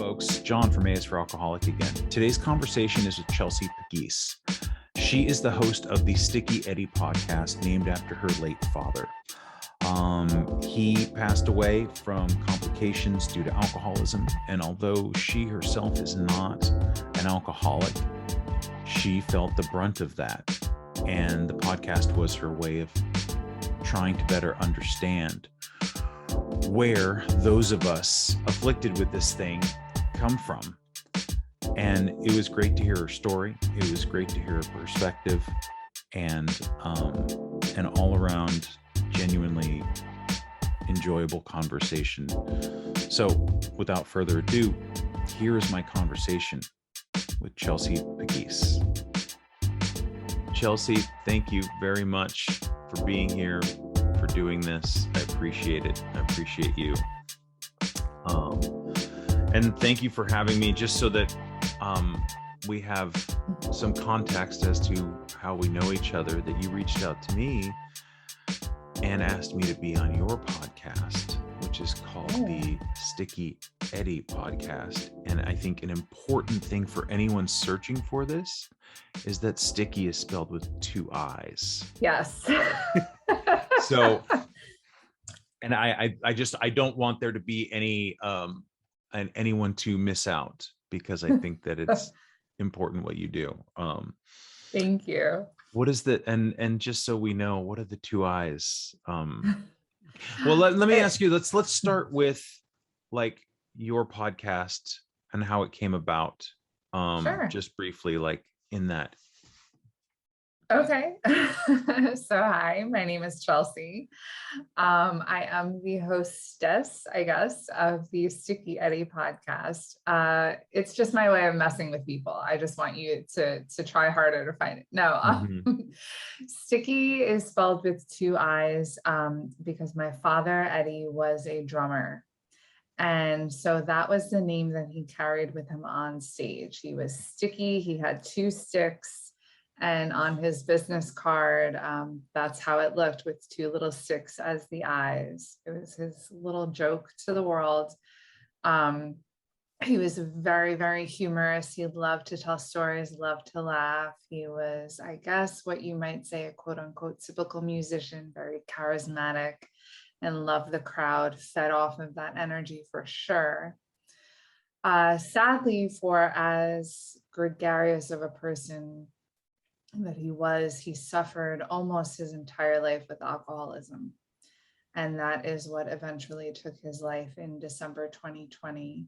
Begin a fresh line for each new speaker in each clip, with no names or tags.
folks. John from A is for Alcoholic again. Today's conversation is with Chelsea Pegues. She is the host of the Stiicky Eddie Podcast, named after her late father. He passed away from complications due to alcoholism, and although she herself is not an alcoholic, she felt the brunt of that. And the podcast was her way of trying to better understand where those of us afflicted with this thing come from. And it was great to hear her story. It was great to hear her perspective, and an all around genuinely enjoyable conversation. So without further ado, here is my conversation with Chelsea Pegues. Chelsea, thank you very much for being here, for doing this. I appreciate it. I appreciate you. And thank you for having me, just so that we have some context as to how we know each other, that you reached out to me and asked me to be on your podcast, which is called the Stiicky Eddie Podcast. And I think an important thing for anyone searching for this is that sticky is spelled with 2 I's.
Yes.
So, and I don't want there to be anyone to miss out, because I think that it's important what you do.
Thank you.
What is the, and just so we know, what are the 2 I's? Well, let me ask you, let's start with like your podcast and how it came about.
Sure.
Just briefly, like in that.
Okay. So hi, my name is Chelsea. I am the hostess, I guess, of the Stiicky Eddie podcast. It's just my way of messing with people. I just want you to try harder to find it. No, Sticky is spelled with 2 I's because my father, Eddie, was a drummer. And so that was the name that he carried with him on stage. He was Sticky. He had 2 sticks. And on his business card, that's how it looked, with 2 little sticks as the eyes. It was his little joke to the world. He was very, very humorous. He loved to tell stories, loved to laugh. He was, I guess, what you might say, a quote unquote typical musician, very charismatic, and loved the crowd, fed off of that energy for sure. Sadly, for as gregarious of a person that he suffered almost his entire life with alcoholism. And that is what eventually took his life in December 2020.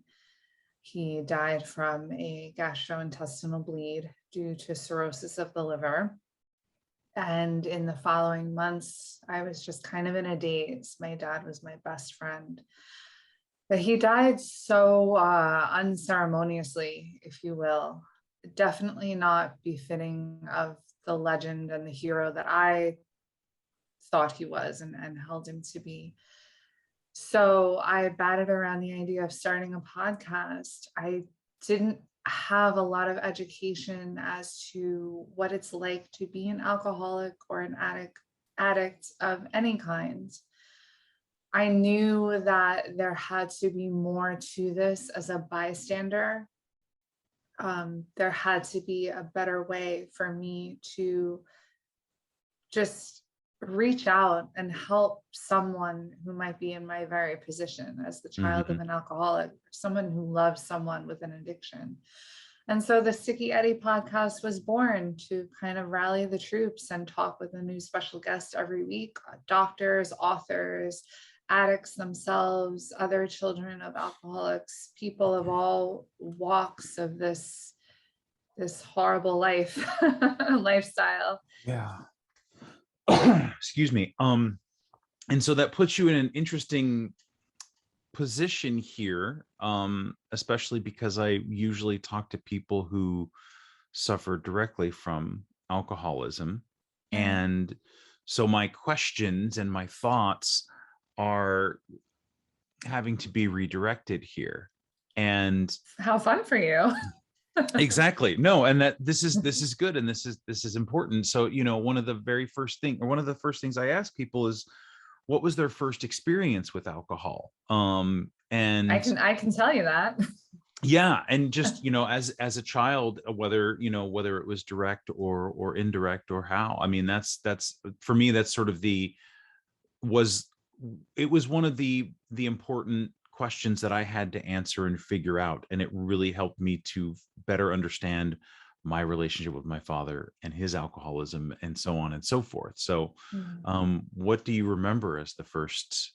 He died from a gastrointestinal bleed due to cirrhosis of the liver. And in the following months, I was just kind of in a daze. My dad was my best friend. But he died so unceremoniously, if you will. Definitely not befitting of the legend and the hero that I thought he was and held him to be. So I batted around the idea of starting a podcast. I didn't have a lot of education as to what it's like to be an alcoholic or an addict of any kind. I knew that there had to be more to this as a bystander. There had to be a better way for me to just reach out and help someone who might be in my very position as the child of an alcoholic, someone who loves someone with an addiction. And so the Stiicky Eddie podcast was born to kind of rally the troops and talk with a new special guest every week, doctors, authors, addicts themselves, other children of alcoholics, people of all walks of this horrible lifestyle.
Yeah. Excuse me. And so that puts you in an interesting position here, especially because I usually talk to people who suffer directly from alcoholism. And so my questions and my thoughts are having to be redirected here. And
how fun for you.
Exactly. No, and that this is good, and this is important. So, one of the first things I ask people is, what was their first experience with alcohol? And
I can tell you that.
Yeah, and just, as a child, whether it was direct or indirect or how, I mean, that's for me, that's sort of was it was one of the important questions that I had to answer and figure out, and it really helped me to better understand my relationship with my father and his alcoholism and so on and so forth. So
Mm.
what do you remember as the first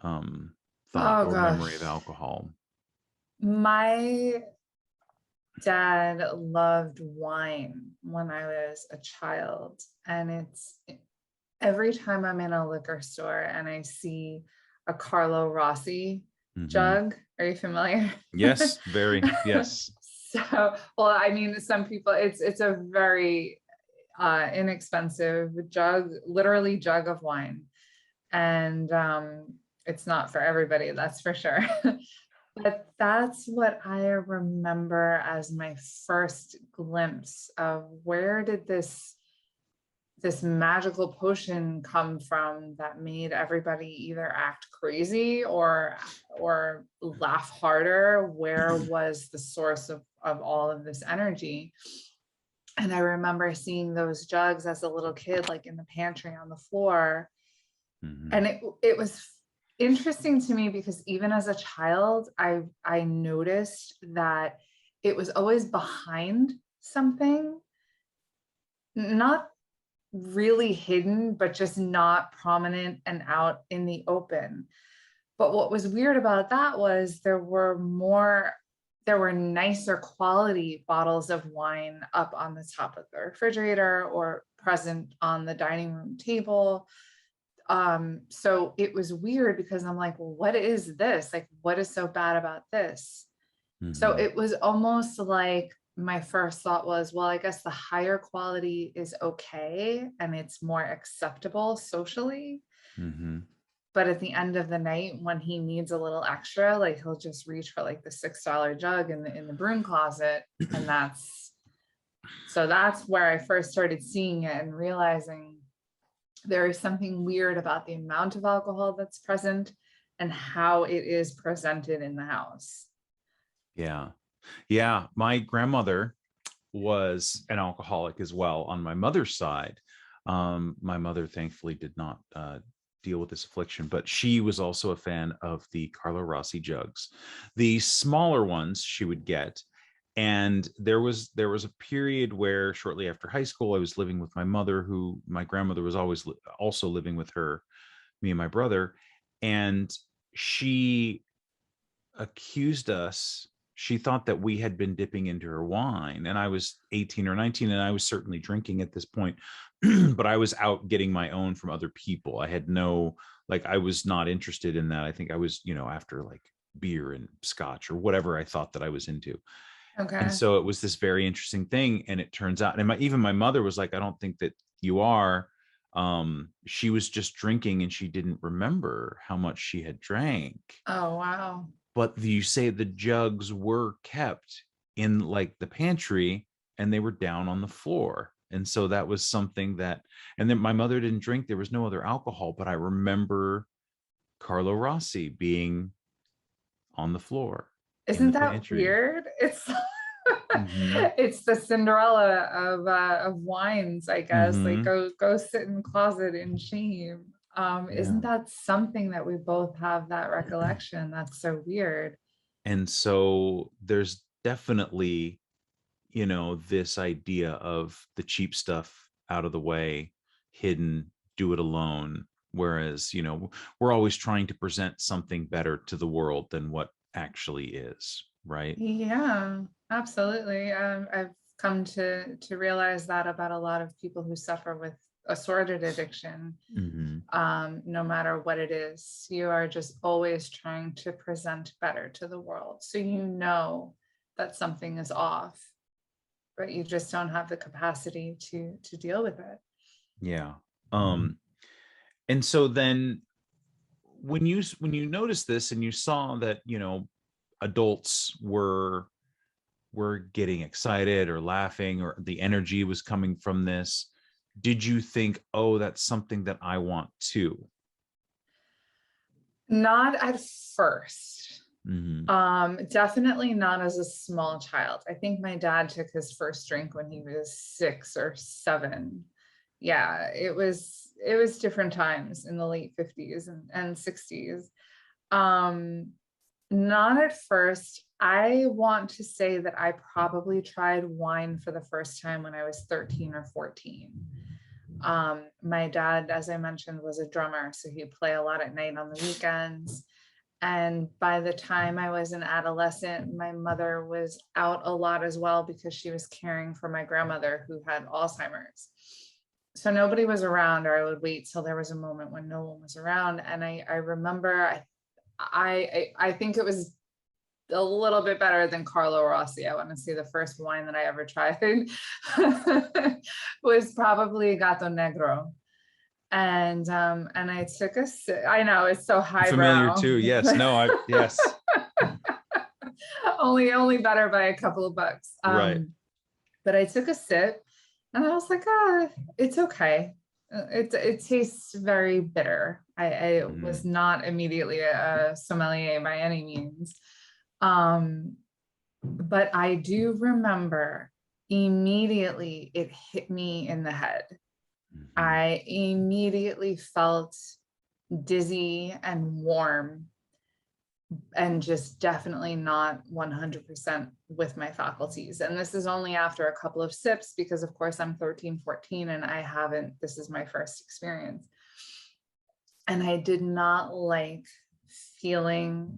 um thought
Oh
or memory of
gosh.
alcohol?
My dad loved wine when I was a child. And it's every time I'm in a liquor store and I see a Carlo Rossi
Hmm.
jug. Are you familiar?
Yes, very. Yes.
So, well, I mean, some people, it's a very inexpensive jug, literally jug of wine. And it's not for everybody, that's for sure. But that's what I remember as my first glimpse of where did this magical potion come from that made everybody either act crazy or laugh harder. Where was the source of all of this energy? And I remember seeing those jugs as a little kid, like in the pantry on the floor.
Hmm.
And it was interesting to me because even as a child, I noticed that it was always behind something, not really hidden, but just not prominent and out in the open. But what was weird about that was there were nicer quality bottles of wine up on the top of the refrigerator or present on the dining room table. So it was weird because I'm like, well, what is this? Like, what is so bad about this? So
Hmm.
it was almost like my first thought was, well, I guess the higher quality is okay and it's more acceptable socially.
Hmm.
But at the end of the night, when he needs a little extra, like he'll just reach for like the $6 jug in the broom closet. And that's where I first started seeing it and realizing there is something weird about the amount of alcohol that's present and how it is presented in the house.
Yeah. Yeah. My grandmother was an alcoholic as well on my mother's side. My mother thankfully did not deal with this affliction, but she was also a fan of the Carlo Rossi jugs, the smaller ones she would get. And there was a period where shortly after high school, I was living with my mother, who my grandmother was always also living with her, me and my brother, and she accused us. She thought that we had been dipping into her wine, and I was 18 or 19, and I was certainly drinking at this point, but I was out getting my own from other people. I had no, like, I was not interested in that. I think I was, after like beer and scotch or whatever I thought that I was into. And
Okay.
so it was this very interesting thing, and it turns out, and even my mother was like, I don't think that you are. She was just drinking and she didn't remember how much she had drank.
Oh, wow.
But you say the jugs were kept in like the pantry and they were down on the floor. And so that was something that, and then my mother didn't drink. There was no other alcohol, but I remember Carlo Rossi being on the floor in
Isn't
the
that
pantry.
weird? It's
Hmm.
it's the Cinderella of wines, I guess. Like
Hmm.
go sit in the closet in shame. Isn't
Yeah.
that something that we both have that recollection? That's so weird.
And so there's definitely, this idea of the cheap stuff out of the way, hidden, do it alone. Whereas, we're always trying to present something better to the world than what actually is, right?
Yeah, absolutely. I've come to realize that about a lot of people who suffer with assorted addiction.
Hmm.
No matter what it is, you are just always trying to present better to the world. So you know that something is off, but you just don't have the capacity to deal with it.
Yeah. Um, and so then when you noticed this and you saw that, adults were getting excited or laughing or the energy was coming from this, did you think, oh, that's something that I want too?
Not at first. Definitely not as a small child. I think my dad took his first drink when he was 6 or 7. Yeah, it was different times in the late 50s and 60s. Not at first. I want to say that I probably tried wine for the first time when I was 13 or 14. My dad, as I mentioned, was a drummer, so he'd play a lot at night on the weekends. And by the time I was an adolescent, my mother was out a lot as well because she was caring for my grandmother who had Alzheimer's. So nobody was around, or I would wait till there was a moment when no one was around. And I remember, I think it was a little bit better than Carlo Rossi. I want to say the first wine that I ever tried was probably Gato Negro. And I took a sip. I know it's so highbrow.
Familiar too. Yes. No, yes.
only better by a couple of bucks.
Right.
But I took a sip and I was like, it's okay. It tastes very bitter. I was not immediately a sommelier by any means. But I do remember immediately it hit me in the head. I immediately felt dizzy and warm and just definitely not 100% with my faculties. And this is only after a couple of sips because of course I'm 13, 14 and this is my first experience. And I did not like feeling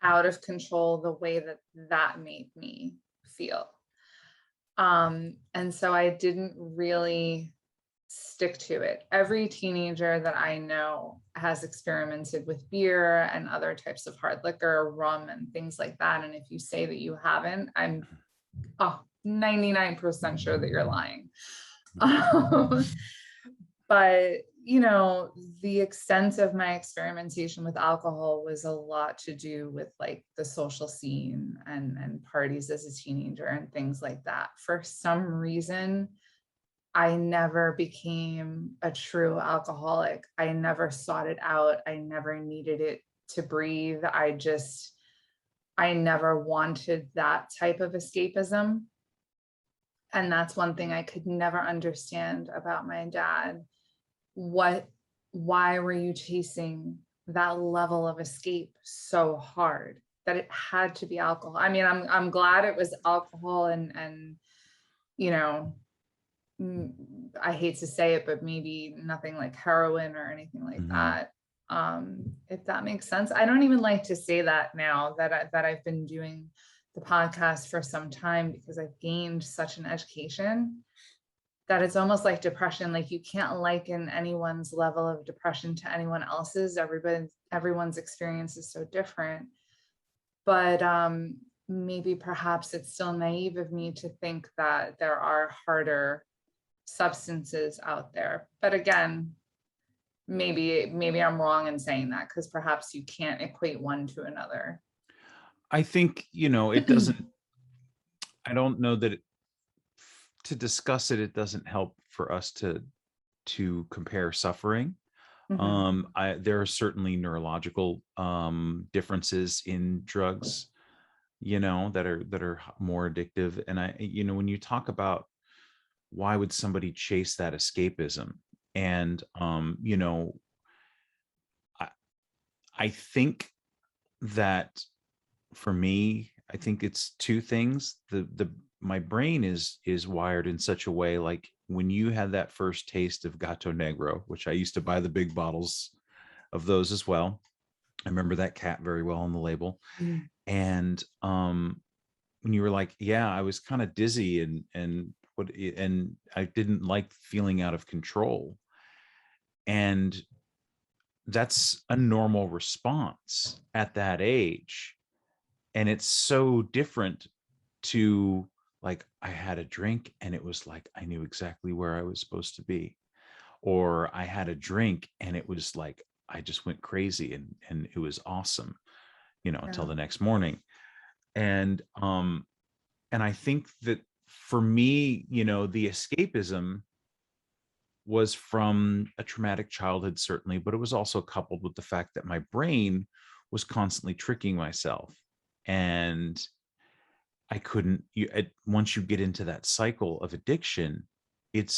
out of control the way that made me feel. And so I didn't really stick to it. Every teenager that I know has experimented with beer and other types of hard liquor, rum and things like that. And if you say that you haven't, I'm 99% sure that you're lying. But the extent of my experimentation with alcohol was a lot to do with like the social scene and parties as a teenager and things like that. For some reason, I never became a true alcoholic. I never sought it out. I never needed it to breathe. I never wanted that type of escapism. And that's one thing I could never understand about my dad. Why were you chasing that level of escape so hard that it had to be alcohol? I mean, I'm glad it was alcohol and I hate to say it, but maybe nothing like heroin or anything like that. If that makes sense. I don't even like to say that now that I've been doing the podcast for some time because I've gained such an education that it's almost like depression. Like you can't liken anyone's level of depression to anyone else's. Everyone's experience is so different. But maybe perhaps it's still naive of me to think that there are harder substances out there. But again, maybe I'm wrong in saying that because perhaps you can't equate one to another.
I think, it doesn't, I don't know that to discuss it, it doesn't help for us to compare suffering. There are certainly neurological differences in drugs, that are more addictive. And when you talk about why would somebody chase that escapism? And I think that for me, I think it's two things. My brain is wired in such a way, like when you had that first taste of Gato Negro, which I used to buy the big bottles of those as well. I remember that cat very well on the label. And when you were like, yeah, I was kind of dizzy and I didn't like feeling out of control. And that's a normal response at that age. And it's so different to like, I had a drink and it was like, I knew exactly where I was supposed to be. Or I had a drink and it was like, I just went crazy and it was awesome, until the next morning. And I think that for me, the escapism was from a traumatic childhood, certainly, but it was also coupled with the fact that my brain was constantly tricking myself. And I couldn't, once you get into that cycle of addiction, it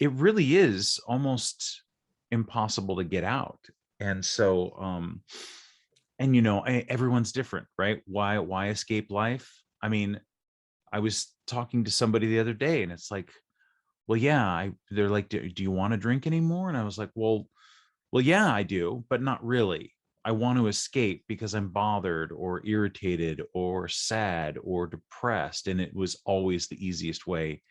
really is almost impossible to get out. And so, and everyone's different, right? Why escape life? I mean, I was talking to somebody the other day, and it's like, well, yeah, they're like, do you want to drink anymore? And I was like, well, yeah, I do, but not really. I want to escape because I'm bothered or irritated or sad or depressed. And it was always the easiest way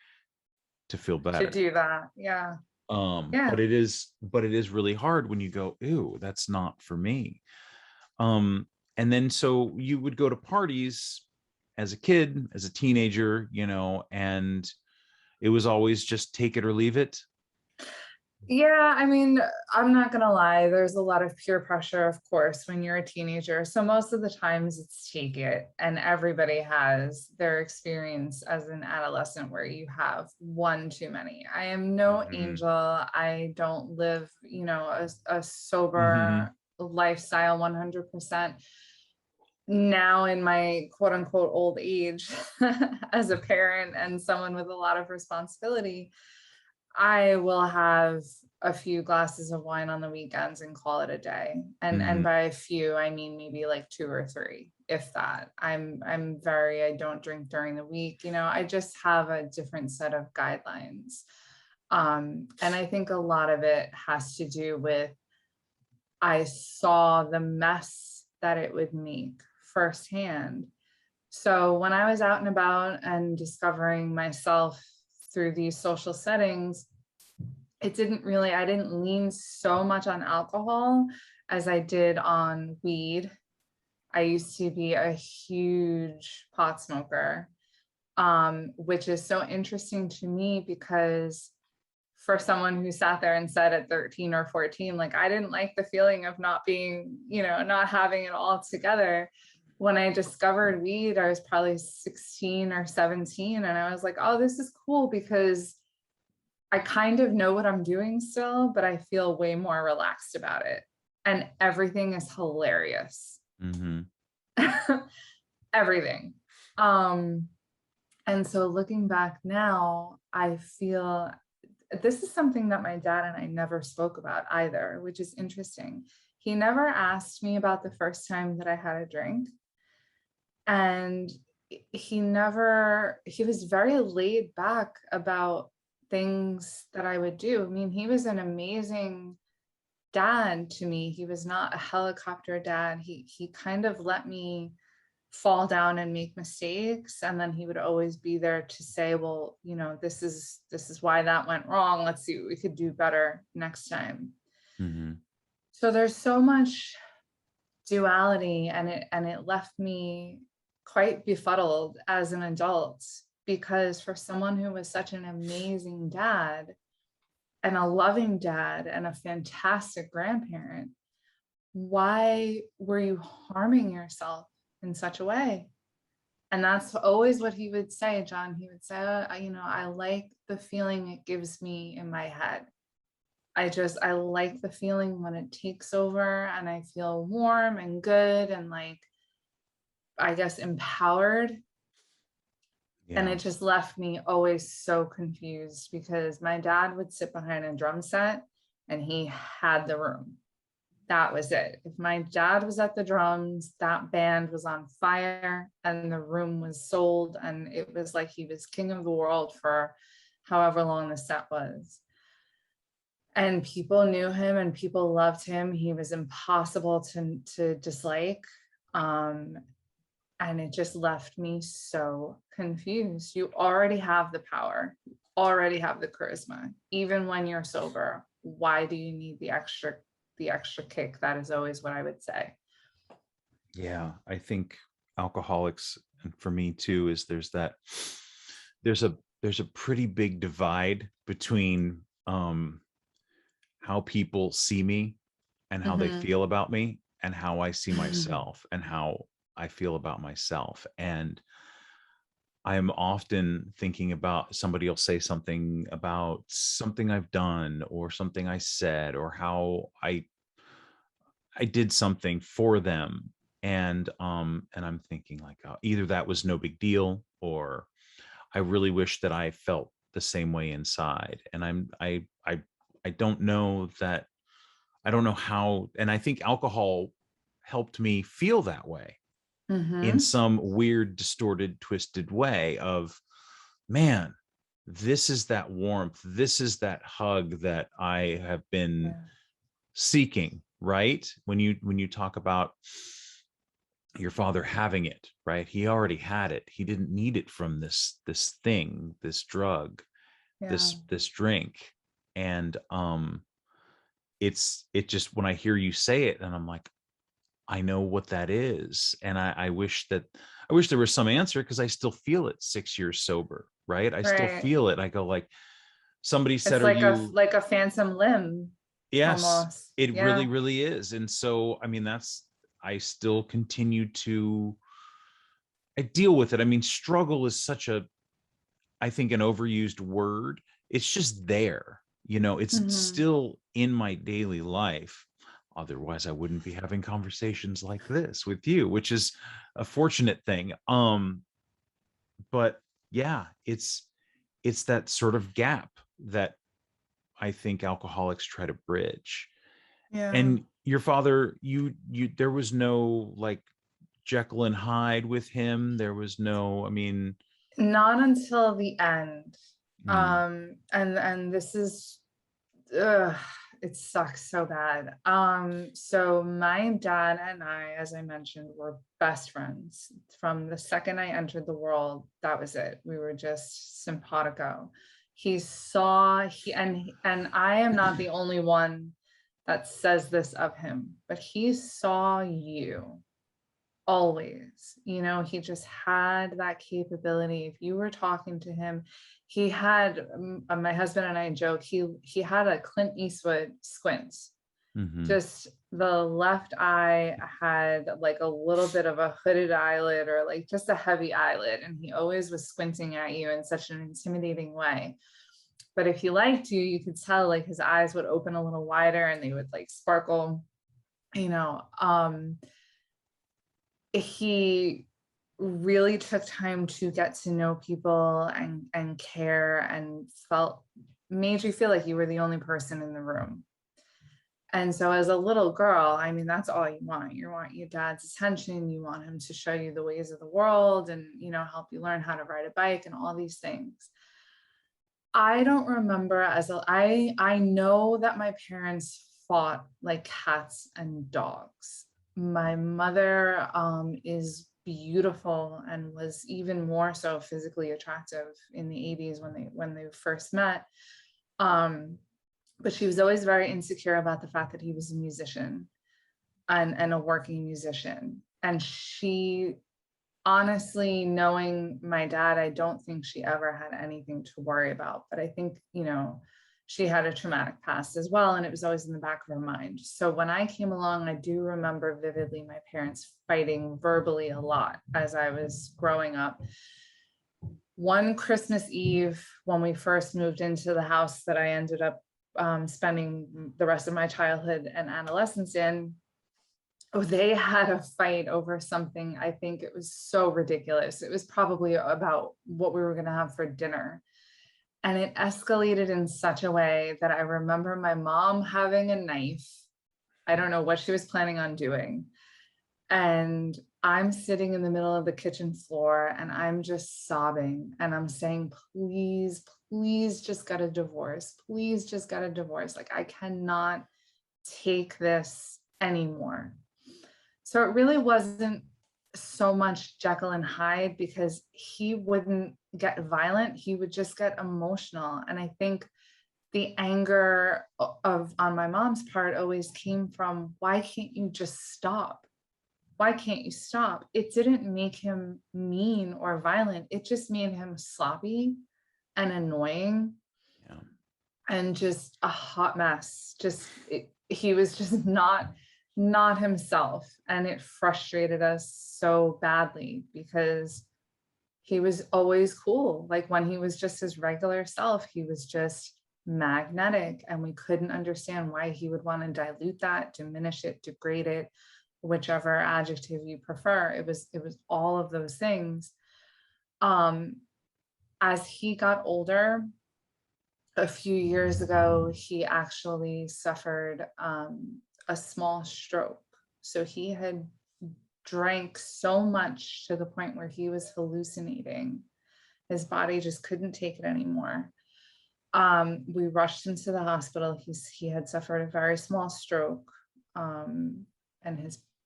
to feel
To
better.
do that. Yeah. Yeah.
But it is really hard when you go, ew, that's not for me. And then so you would go to parties as a kid, as a teenager, and it was always just take it or leave it.
Yeah, I mean, I'm not gonna lie, there's a lot of peer pressure, of course, when you're a teenager. So most of the times it's take it, and everybody has their experience as an adolescent where you have one too many. I am no angel. I don't live, a sober lifestyle 100%. Now in my quote unquote old age as a parent and someone with a lot of responsibility, I will have a few glasses of wine on the weekends and call it a day. And by a few, I mean maybe like 2 or 3, if that. I don't drink during the week. I just have a different set of guidelines. And I think a lot of it has to do with I saw the mess that it would make firsthand. So when I was out and about and discovering myself through these social settings, I didn't lean so much on alcohol as I did on weed. I used to be a huge pot smoker, which is so interesting to me because for someone who sat there and said at 13 or 14, like, I didn't like the feeling of not being, not having it all together. When I discovered weed, I was probably 16 or 17. And I was like, oh, this is cool because I kind of know what I'm doing still, but I feel way more relaxed about it. And everything is hilarious. Everything. And so looking back now, I feel this is something that my dad and I never spoke about either, which is interesting. He never asked me about the first time that I had a drink. And he was very laid back about things that I would do. I mean, he was an amazing dad to me. He was not a helicopter dad. He kind of let me fall down and make mistakes, and then he would always be there to say, well, this is why that went wrong. Let's see what we could do better next time. So there's so much duality, and it left me quite befuddled as an adult, because for someone who was such an amazing dad and a loving dad and a fantastic grandparent, why were you harming yourself in such a way? And that's always what he would say, John. He would say, I like the feeling it gives me in my head. I like the feeling when it takes over and I feel warm and good and, like, I guess, empowered. Yeah. And it just left me always so confused because my dad would sit behind a drum set and he had the room. That was it. If my dad was at the drums, that band was on fire and the room was sold. And it was like he was king of the world for however long the set was. And people knew him and people loved him. He was impossible to dislike. And it just left me so confused. You already have the power, you already have the charisma. Even when you're sober, why do you need the extra kick? That is always what I would say.
Yeah, I think alcoholics, and for me too, is there's a pretty big divide between how people see me and how they feel about me and how I see myself and how I feel about myself. And I'm often thinking about somebody will say something about something I've done or something I said or how I did something for them. And I'm thinking like, either that was no big deal, or I really wish that I felt the same way inside. And I don't know that, I don't know how, and I think alcohol helped me feel that way in
Mm-hmm.
some weird, distorted, twisted way of, man, this is that warmth. This is that hug that I have been
Yeah.
seeking, right? When you talk about your father having it, right? He already had it. He didn't need it from this thing, this drug,
Yeah.
this drink. And it just, when I hear you say it, and I'm like, I know what that is. And I wish there was some answer, because I still feel it 6 years sober, right? I still
Right.
feel it. I go like, somebody said,
It's
are you?
like a phantom limb
Yes,
almost.
it really,
Yeah.
really is. And so, I mean, I still continue to, I deal with it. I mean, struggle is such a, I think, an overused word. It's just there, it's
Mm-hmm.
still in my daily life. Otherwise, I wouldn't be having conversations like this with you, which is a fortunate thing. But yeah, it's that sort of gap that I think alcoholics try to bridge.
Yeah.
And your father, there was no like Jekyll and Hyde with him. There was no, I mean,
Not until the end.
mm,
And this is, ugh, it sucks so bad. So my dad and I, as I mentioned, were best friends from the second I entered the world. That was it. We were just simpatico. He saw he and I am not the only one that says this of him, but he saw you always. He just had that capability. If you were talking to him, he had, my husband and I joke, he had a Clint Eastwood squint.
mhm.
Just the left eye had like a little bit of a hooded eyelid, or like just a heavy eyelid, and he always was squinting at you in such an intimidating way. But if he liked you, you could tell like his eyes would open a little wider and they would like sparkle. you know um he really took time to get to know people and care, and made you feel like you were the only person in the room. And so as a little girl, I mean, that's all you want. You want your dad's attention. You want him to show you the ways of the world, and help you learn how to ride a bike and all these things. I don't remember I know that my parents fought like cats and dogs. My mother is beautiful and was even more so physically attractive in the 80s when they first met. Um, but she was always very insecure about the fact that he was a musician and a working musician. And she, honestly, knowing my dad, I don't think she ever had anything to worry about. But I think, she had a traumatic past as well, and it was always in the back of her mind. So when I came along, I do remember vividly my parents fighting verbally a lot as I was growing up. One Christmas Eve, when we first moved into the house that I ended up spending the rest of my childhood and adolescence in, they had a fight over something. I think it was so ridiculous. It was probably about what we were going to have for dinner. And it escalated in such a way that I remember my mom having a knife. I don't know what she was planning on doing. And I'm sitting in the middle of the kitchen floor and I'm just sobbing. And I'm saying, please, please just get a divorce. Please just get a divorce. Like, I cannot take this anymore. So it really wasn't so much Jekyll and Hyde, because he wouldn't get violent. He would just get emotional. And I think the anger on my mom's part always came from, why can't you just stop? Why can't you stop? It didn't make him mean or violent. It just made him sloppy and annoying,
Yeah.
and just a hot mess. He was just not himself, and it frustrated us so badly because he was always cool. Like when he was just his regular self, he was just magnetic, and we couldn't understand why he would want to dilute that, diminish it, degrade it, whichever adjective you prefer. It was all of those things. As he got older, a few years ago, he actually suffered a small stroke. So he had drank so much to the point where he was hallucinating. His body just couldn't take it anymore. We rushed him to the hospital. He had suffered a very small stroke, and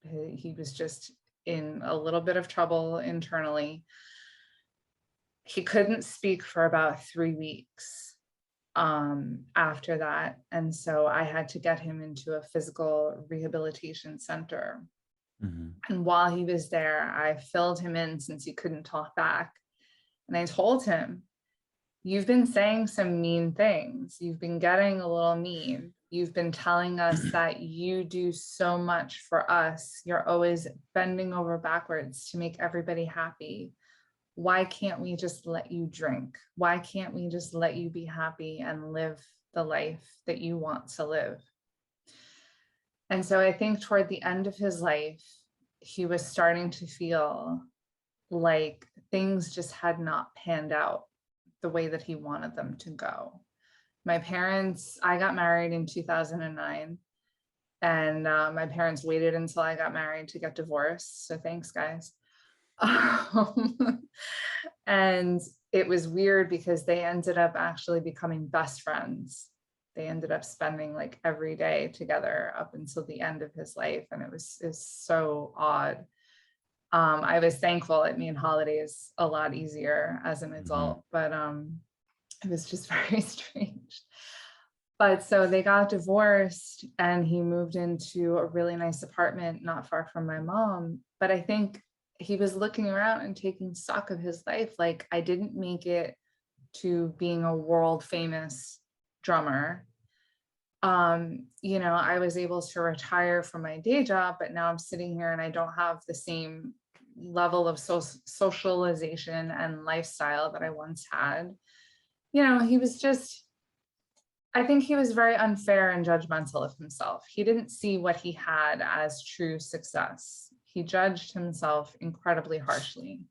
he was just in a little bit of trouble internally. He couldn't speak for about 3 weeks after that. And so I had to get him into a physical rehabilitation center. Mm-hmm. And while he was there, I filled him in since he couldn't talk back. And I told him, you've been saying some mean things. You've been getting a little mean. You've been telling us that you do so much for us. You're always bending over backwards to make everybody happy. Why can't we just let you drink? Why can't we just let you be happy and live the life that you want to live? And so I think toward the end of his life, he was starting to feel like things just had not panned out the way that he wanted them to go. My parents, I got married in 2009, and my parents waited until I got married to get divorced. So thanks, guys. And it was weird because they ended up actually becoming best friends. They ended up spending like every day together up until the end of his life. And it's so odd. I was thankful it made holidays a lot easier as an adult, but it was just very strange. But so they got divorced and he moved into a really nice apartment not far from my mom. But I think he was looking around and taking stock of his life. Like, I didn't make it to being a world famous drummer. I was able to retire from my day job, but now I'm sitting here and I don't have the same level of socialization and lifestyle that I once had. He was just, I think he was very unfair and judgmental of himself. He didn't see what he had as true success. He judged himself incredibly harshly.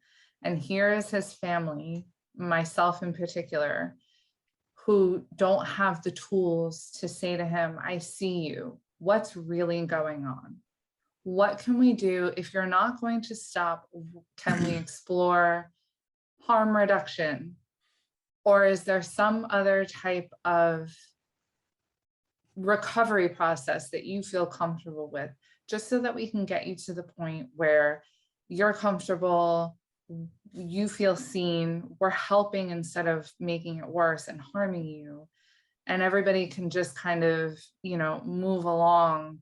And here is his family, myself in particular, who don't have the tools to say to him, I see you. What's really going on? What can we do? If you're not going to stop, can we explore harm reduction? Or is there some other type of recovery process that you feel comfortable with, just so that we can get you to the point where you're comfortable, you feel seen, we're helping instead of making it worse and harming you. And everybody can just kind of, move along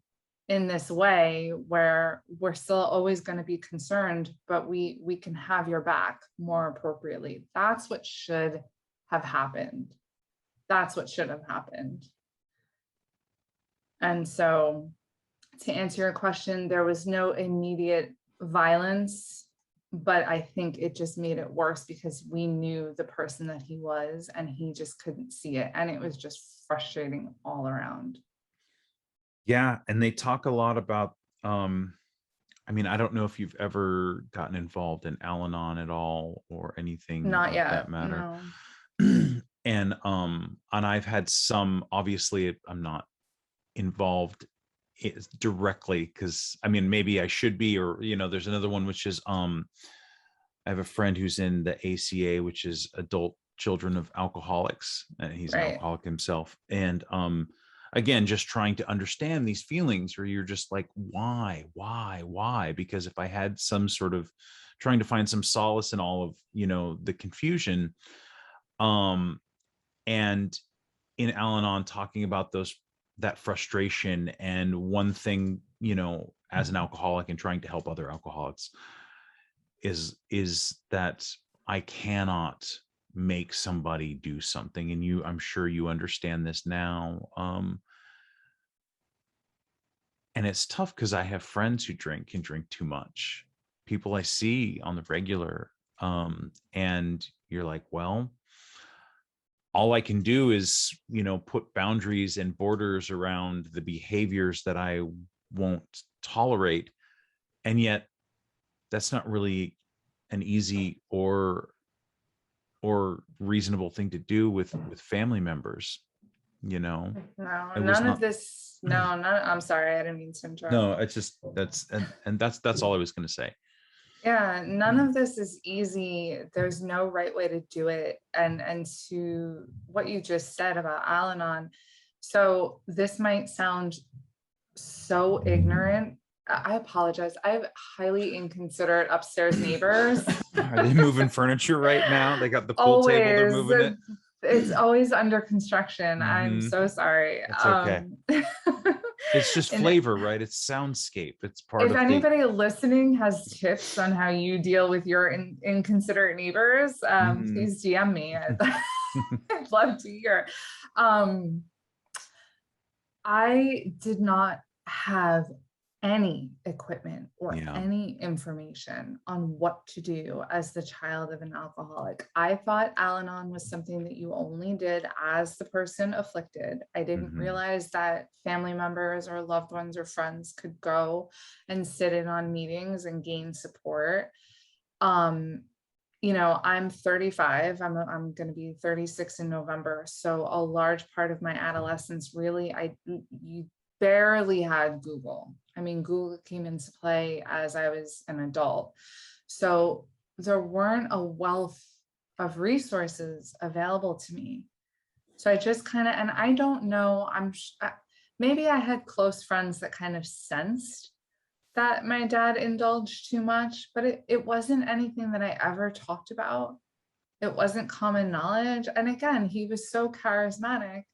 in this way where we're still always going to be concerned, but we can have your back more appropriately. That's what should have happened. That's what should have happened. And so to answer your question, there was no immediate violence, but I think it just made it worse because we knew the person that he was and he just couldn't see it. And it was just frustrating all around.
Yeah. And they talk a lot about, I don't know if you've ever gotten involved in Al-Anon at all or anything
Not yet,
that matter.
No.
And I've had some, obviously I'm not involved directly because maybe I should be, or there's another one which is I have a friend who's in the ACA, which is Adult Children of Alcoholics, and he's
Right.
an alcoholic himself. And again, just trying to understand these feelings where you're just like, why? Because if I had some sort of trying to find some solace in all of the confusion, and in Al-Anon talking about that frustration. And one thing, as an alcoholic and trying to help other alcoholics is that I cannot make somebody do something. And I'm sure you understand this now. And it's tough because I have friends who can drink too much, people I see on the regular. And you're like, well, all I can do is, put boundaries and borders around the behaviors that I won't tolerate. And yet that's not really an easy or reasonable thing to do with family members.
No,
It was
none of
not.
this. No, none. I'm sorry. I didn't mean to interrupt.
No, it's just that's all I was going to say.
Yeah, none of this is easy. There's no right way to do it. And to what you just said about Al-Anon. So this might sound so ignorant. I apologize. I have highly inconsiderate upstairs neighbors.
Are they moving furniture right now? They got the pool
Always.
table, they're moving it.
It's always under construction. I'm
Mhm.
so sorry.
It's okay. It's just flavor, right? It's soundscape. It's part of
if anybody listening has tips on how you deal with your inconsiderate neighbors, please DM me. I'd love to hear. I did not have any equipment or any information on what to do as the child of an alcoholic. I thought Al-Anon was something that you only did as the person afflicted. I didn't realize that family members or loved ones or friends could go and sit in on meetings and gain support. I'm 35. I'm going to be 36 in November. So a large part of my adolescence, really, you barely had Google. I mean, Google came into play as I was an adult. So there weren't a wealth of resources available to me. So I just kind of, and I don't know, maybe I had close friends that kind of sensed that my dad indulged too much, but it wasn't anything that I ever talked about. It wasn't common knowledge. And again, he was so charismatic.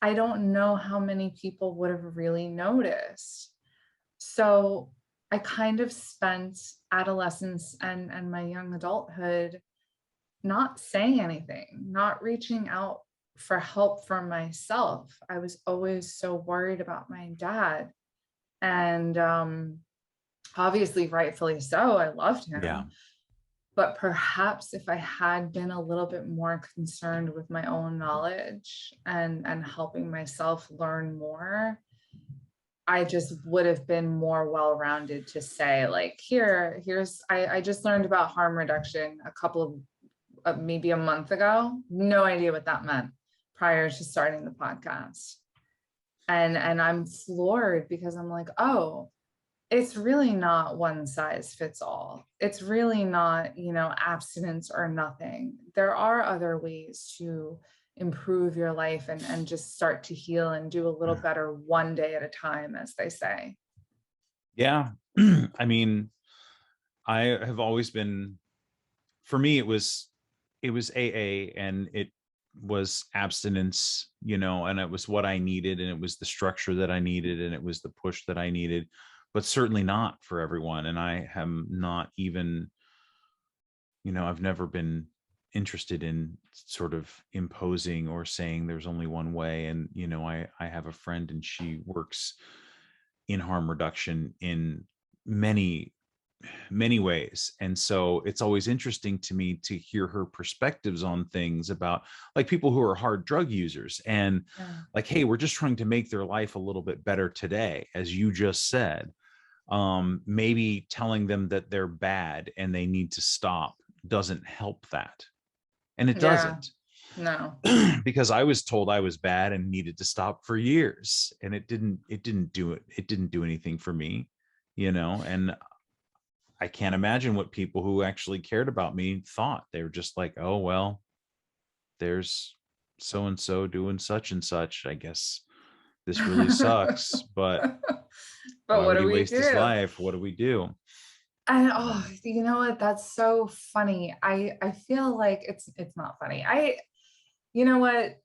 I don't know how many people would have really noticed. So I kind of spent adolescence and my young adulthood not saying anything, not reaching out for help for myself. I was always so worried about my dad. And obviously, rightfully so, I loved him.
Yeah.
But perhaps if I had been a little bit more concerned with my own knowledge and helping myself learn more, I just would have been more well-rounded to say, like, I just learned about harm reduction a couple of maybe a month ago. No idea what that meant prior to starting the podcast. And I'm floored because I'm like, oh, it's really not one size fits all. It's really not, abstinence or nothing. There are other ways to improve your life and just start to heal and do a little better one day at a time, as they say.
Yeah. I mean, I have always been, for me, it was AA, and it was abstinence, and it was what I needed, and it was the structure that I needed, and it was the push that I needed, but certainly not for everyone. And I am not even, I've never been interested in sort of imposing or saying there's only one way. And, I have a friend, and she works in harm reduction in many ways. And so it's always interesting to me to hear her perspectives on things about, like, people who are hard drug users and like, hey, we're just trying to make their life a little bit better today, as you just said. Maybe telling them that they're bad and they need to stop doesn't help that. And it doesn't.
No.
Because I was told I was bad and needed to stop for years, and it didn't do anything for me, and I can't imagine what people who actually cared about me thought. They were just like, oh, well, there's so-and-so doing such and such. I guess this really sucks, but
what do we
waste
do?
his life? What do we do?
And you know what? That's so funny. I feel like it's not funny. You know what?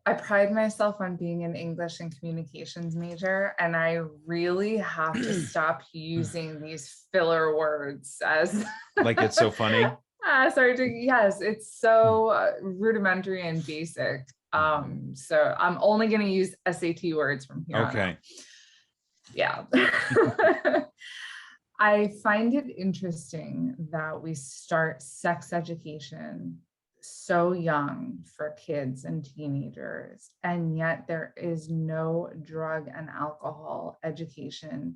I pride myself on being an English and communications major, and I really have to stop using these filler words as
like, it's so funny.
Yes, it's so rudimentary and basic. So I'm only going to use SAT words from here on out. Yeah. I find it interesting that we start sex education so young for kids and teenagers, and yet there is no drug and alcohol education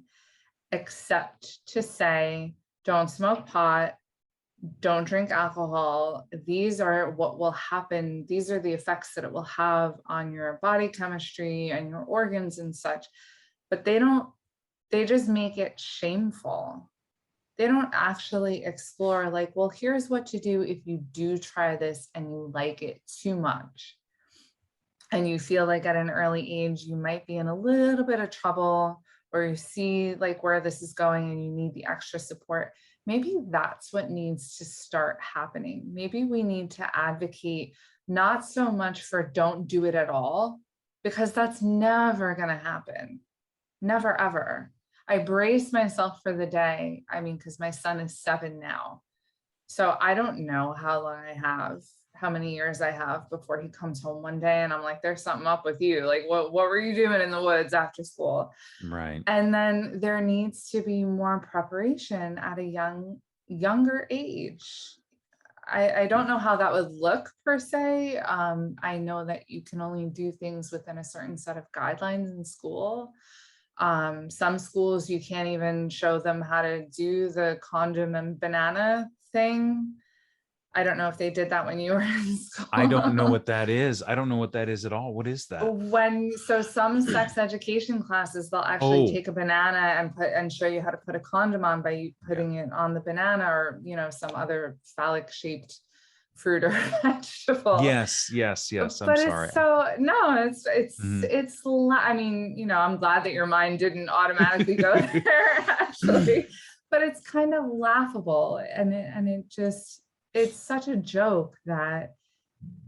except to say, don't smoke pot, don't drink alcohol. These are what will happen. These are the effects that it will have on your body chemistry and your organs and such. But they just make it shameful. They don't actually explore, like, well, here's what to do if you do try this and you like it too much. And you feel like at an early age, you might be in a little bit of trouble, or you see like where this is going and you need the extra support. Maybe that's what needs to start happening. Maybe we need to advocate not so much for don't do it at all, because that's never going to happen. Never, ever. I brace myself for the day. I mean, because my son is 7 now. So I don't know how long I have, how many years I have before he comes home one day and I'm like, there's something up with you. Like, what were you doing in the woods after school?
Right.
And then there needs to be more preparation at a younger age. I don't know how that would look per se. I know that you can only do things within a certain set of guidelines in school. Some schools, you can't even show them how to do the condom and banana thing. I don't know if they did that when you were in school.
I don't know what that is. I don't know what that is at all. What is that?
So some sex education classes, they'll actually take a banana and show you how to put a condom on by putting it on the banana, or, you know, some other phallic shaped fruit or vegetable.
Yes. I'm sorry.
I mean, you know, I'm glad that your mind didn't automatically go there actually, but it's kind of laughable. And it's such a joke that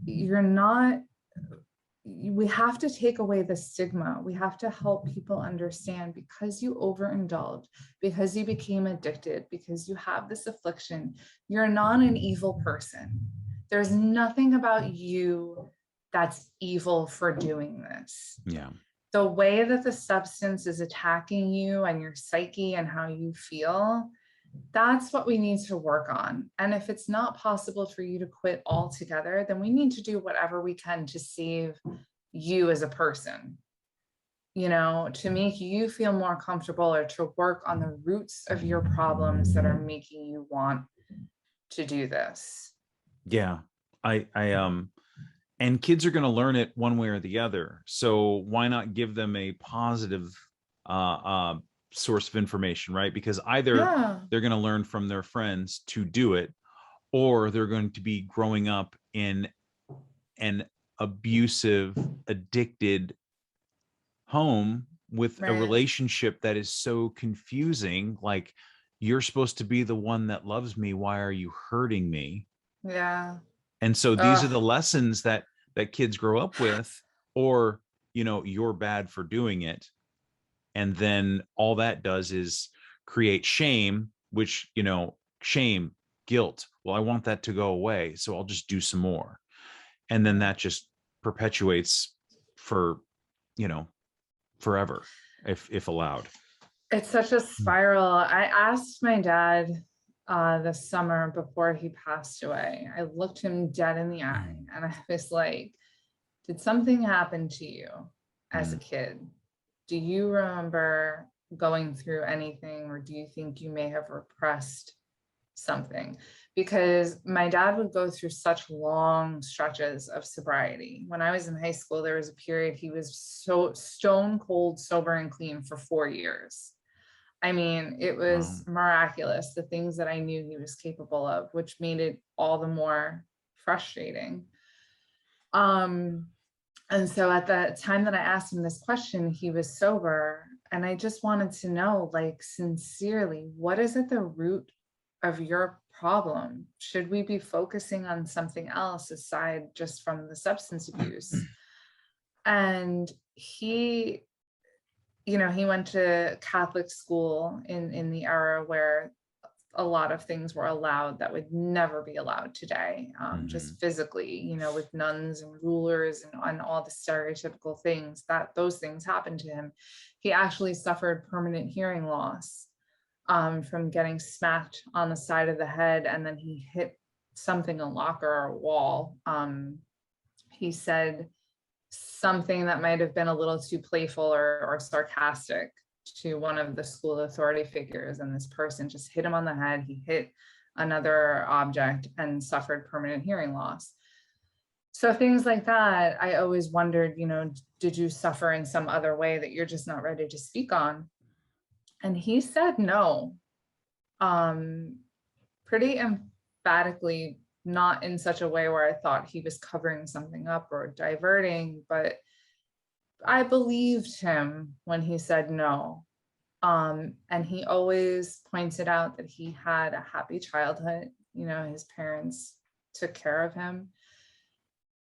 we have to take away the stigma. We have to help people understand, because you overindulged, because you became addicted, because you have this affliction, you're not an evil person. There's nothing about you that's evil for doing this.
Yeah.
The way that the substance is attacking you and your psyche and how you feel, that's what we need to work on. And if it's not possible for you to quit altogether, then we need to do whatever we can to save you as a person, you know, to make you feel more comfortable, or to work on the roots of your problems that are making you want to do this.
Yeah. And kids are going to learn it one way or the other. So why not give them a positive source of information, right? Because either they're going to learn from their friends to do it, or they're going to be growing up in an abusive, addicted home with a relationship that is so confusing. Like, you're supposed to be the one that loves me. Why are you hurting me?
Yeah.
And so these are the lessons that kids grow up with, or, you know, you're bad for doing it. And then all that does is create shame, which, you know, shame, guilt. Well, I want that to go away, so I'll just do some more. And then that just perpetuates for, you know, forever, if allowed.
It's such a spiral. I asked my dad this summer before he passed away. I looked him dead in the eye and I was like, did something happen to you as a kid? Do you remember going through anything, or do you think you may have repressed something? Because my dad would go through such long stretches of sobriety. When I was in high school, there was a period he was so stone cold sober and clean for 4 years. I mean, it was miraculous, the things that I knew he was capable of, which made it all the more frustrating. And so at the time that I asked him this question, he was sober. And I just wanted to know, like, sincerely, what is at the root of your problem? Should we be focusing on something else aside just from the substance abuse? And he, you know, he went to Catholic school in the era where a lot of things were allowed that would never be allowed today, just physically, you know, with nuns and rulers and all the stereotypical things, that those things happened to him. He actually suffered permanent hearing loss from getting smacked on the side of the head, and then he hit something, a locker or a wall. He said something that might have been a little too playful or sarcastic to one of the school authority figures, and this person just hit him on the head. He hit another object and suffered permanent hearing loss. So things like that, I always wondered, did you suffer in some other way that you're just not ready to speak on? And he said no, pretty emphatically, not in such a way where I thought he was covering something up or diverting, but I believed him when he said no. And he always pointed out that he had a happy childhood. His parents took care of him.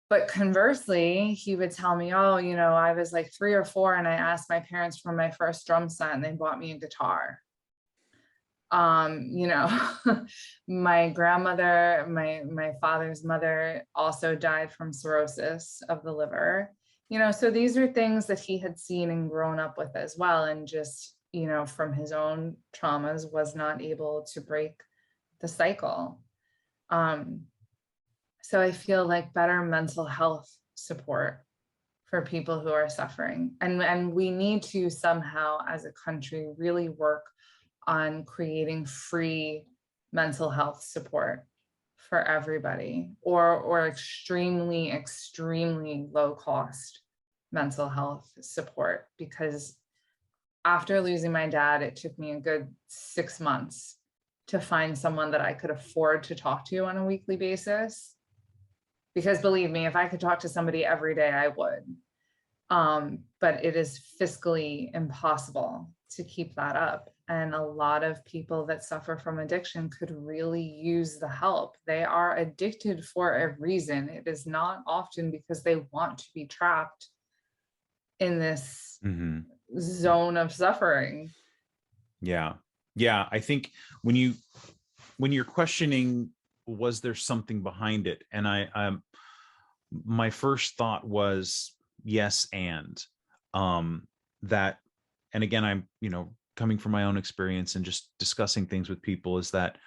But conversely, he would tell me, oh, I was like 3 or 4 and I asked my parents for my first drum set and they bought me a guitar. My grandmother, my father's mother also died from cirrhosis of the liver. So these are things that he had seen and grown up with as well. And just, from his own traumas, was not able to break the cycle. So I feel like better mental health support for people who are suffering. And we need to somehow, as a country, really work on creating free mental health support for everybody, or extremely, extremely low cost mental health support. Because after losing my dad, it took me a good 6 months to find someone that I could afford to talk to on a weekly basis. Because believe me, if I could talk to somebody every day, I would. But it is fiscally impossible to keep that up. And a lot of people that suffer from addiction could really use the help. They are addicted for a reason. It is not often because they want to be trapped in this zone of suffering.
Yeah. I think when you're questioning, was there something behind it? And my first thought was yes. And that, and again, I'm, coming from my own experience and just discussing things with people, is that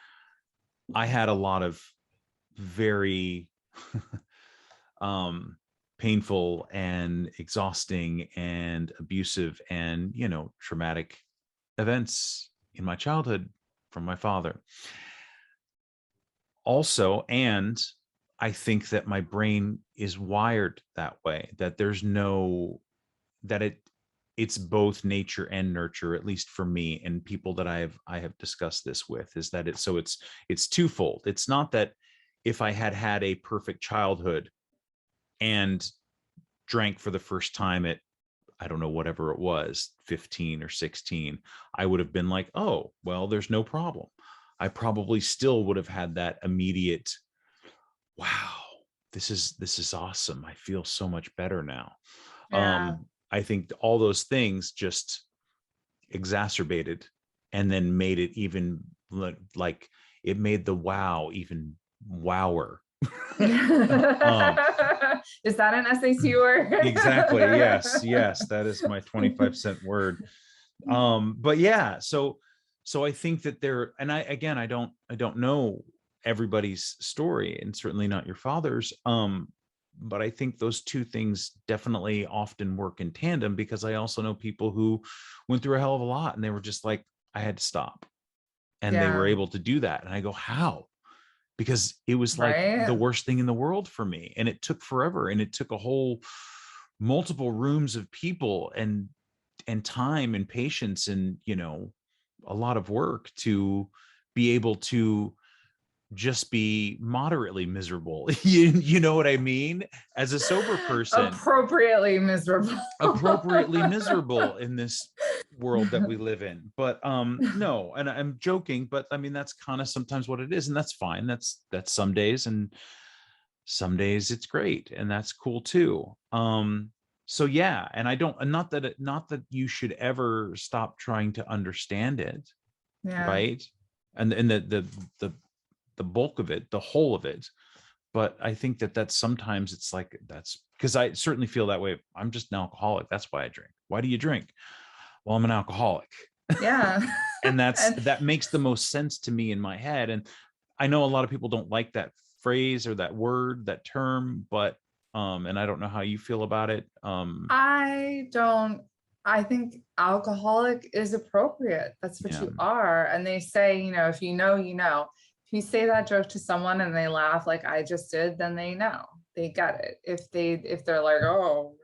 I had a lot of very painful and exhausting and abusive and, traumatic events in my childhood from my father. Also, and I think that my brain is wired that way, that it's both nature and nurture, at least for me and people that I have discussed this with, is that it's twofold. It's not that if I had a perfect childhood and drank for the first time at, I don't know, whatever it was, 15 or 16, I would have been like, oh, well, there's no problem. I probably still would have had that immediate, wow, this is awesome. I feel so much better now.
Yeah.
I think all those things just exacerbated and then made it even like it made the wow even wower.
Is that an SAT word?
Exactly. Yes. That is my 25-cent word. But yeah, so I think that and I don't know everybody's story, and certainly not your father's. But I think those two things definitely often work in tandem, because I also know people who went through a hell of a lot and they were just like, I had to stop. And they were able to do that. And I go, how? Because it was like the worst thing in the world for me. And it took forever. And it took multiple rooms of people and time and patience and, a lot of work to be able to just be moderately miserable. You know what I mean? As a sober person,
appropriately miserable
in this world that we live in. But no, and I'm joking, but I mean, that's kind of sometimes what it is. And that's fine. That's some days, and some days it's great. And that's cool too. So yeah, and not that you should ever stop trying to understand it.
Yeah.
Right. And the bulk of it, the whole of it. But I think that's sometimes it's like, that's because I certainly feel that way. I'm just an alcoholic. That's why I drink. Why do you drink? Well, I'm an alcoholic.
Yeah.
And that makes the most sense to me in my head. And I know a lot of people don't like that phrase or that word, that term, but and I don't know how you feel about it.
I think alcoholic is appropriate. That's what
Yeah.
you are. And they say, if you know, you know. If you say that joke to someone and they laugh like I just did, then they know, they get it. If they're like, oh,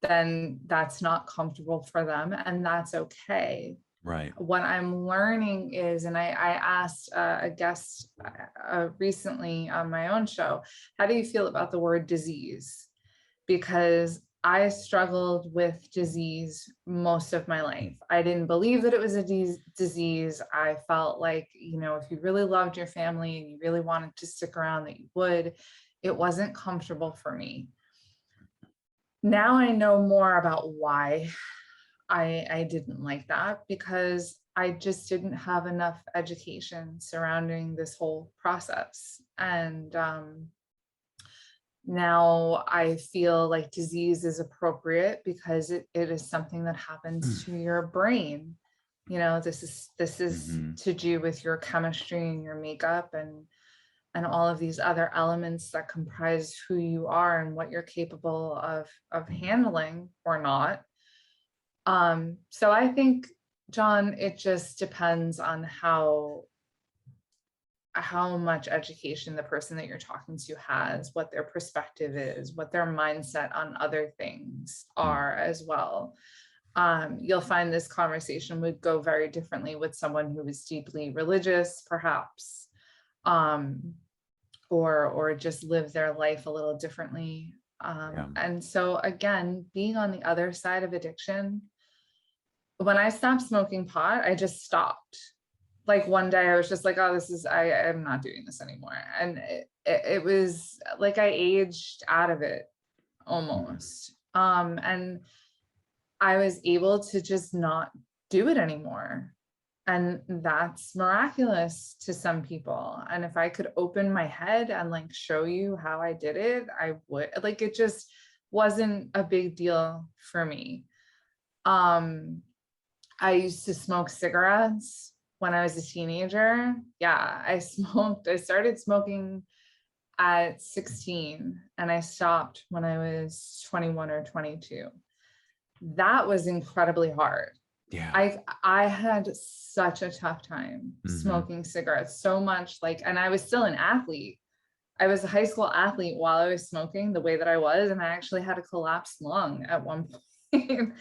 then that's not comfortable for them, and that's okay.
Right.
What I'm learning is, and I asked a guest recently on my own show, how do you feel about the word disease? Because I struggled with disease most of my life. I didn't believe that it was a disease. I felt like, if you really loved your family and you really wanted to stick around, that you would. It wasn't comfortable for me. Now I know more about why I didn't like that, because I just didn't have enough education surrounding this whole process. And now I feel like disease is appropriate because it is something that happens to your brain. This is to do with your chemistry and your makeup and all of these other elements that comprise who you are and what you're capable of handling or not. So I think, John, it just depends on how much education the person that you're talking to has, what their perspective is, what their mindset on other things are as well. You'll find this conversation would go very differently with someone who is deeply religious, perhaps, or just live their life a little differently. And so again, being on the other side of addiction, when I stopped smoking pot, I just stopped. Like one day I was just like, oh, I am not doing this anymore. And it was like I aged out of it almost. And I was able to just not do it anymore. And that's miraculous to some people. And if I could open my head and like show you how I did it, I would. Like, it just wasn't a big deal for me. I used to smoke cigarettes when I was a teenager. Yeah, I started smoking at 16 and I stopped when I was 21 or 22. That was incredibly hard.
Yeah.
I had such a tough time smoking cigarettes, so much and I was still an athlete. I was a high school athlete while I was smoking the way that I was, and I actually had a collapsed lung at one point.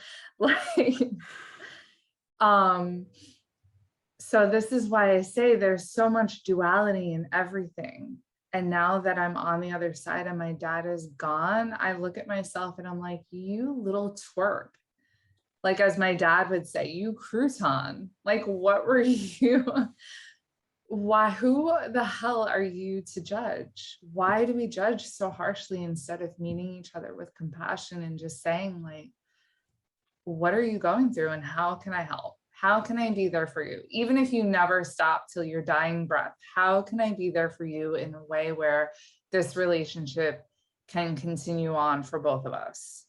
So this is why I say there's so much duality in everything. And now that I'm on the other side and my dad is gone, I look at myself and I'm like, you little twerp. Like, as my dad would say, you crouton. Like, what were you? Why, who the hell are you to judge? Why do we judge so harshly instead of meeting each other with compassion and just saying, like, what are you going through and how can I help? How can I be there for you? Even if you never stop till your dying breath, how can I be there for you in a way where this relationship can continue on for both of us?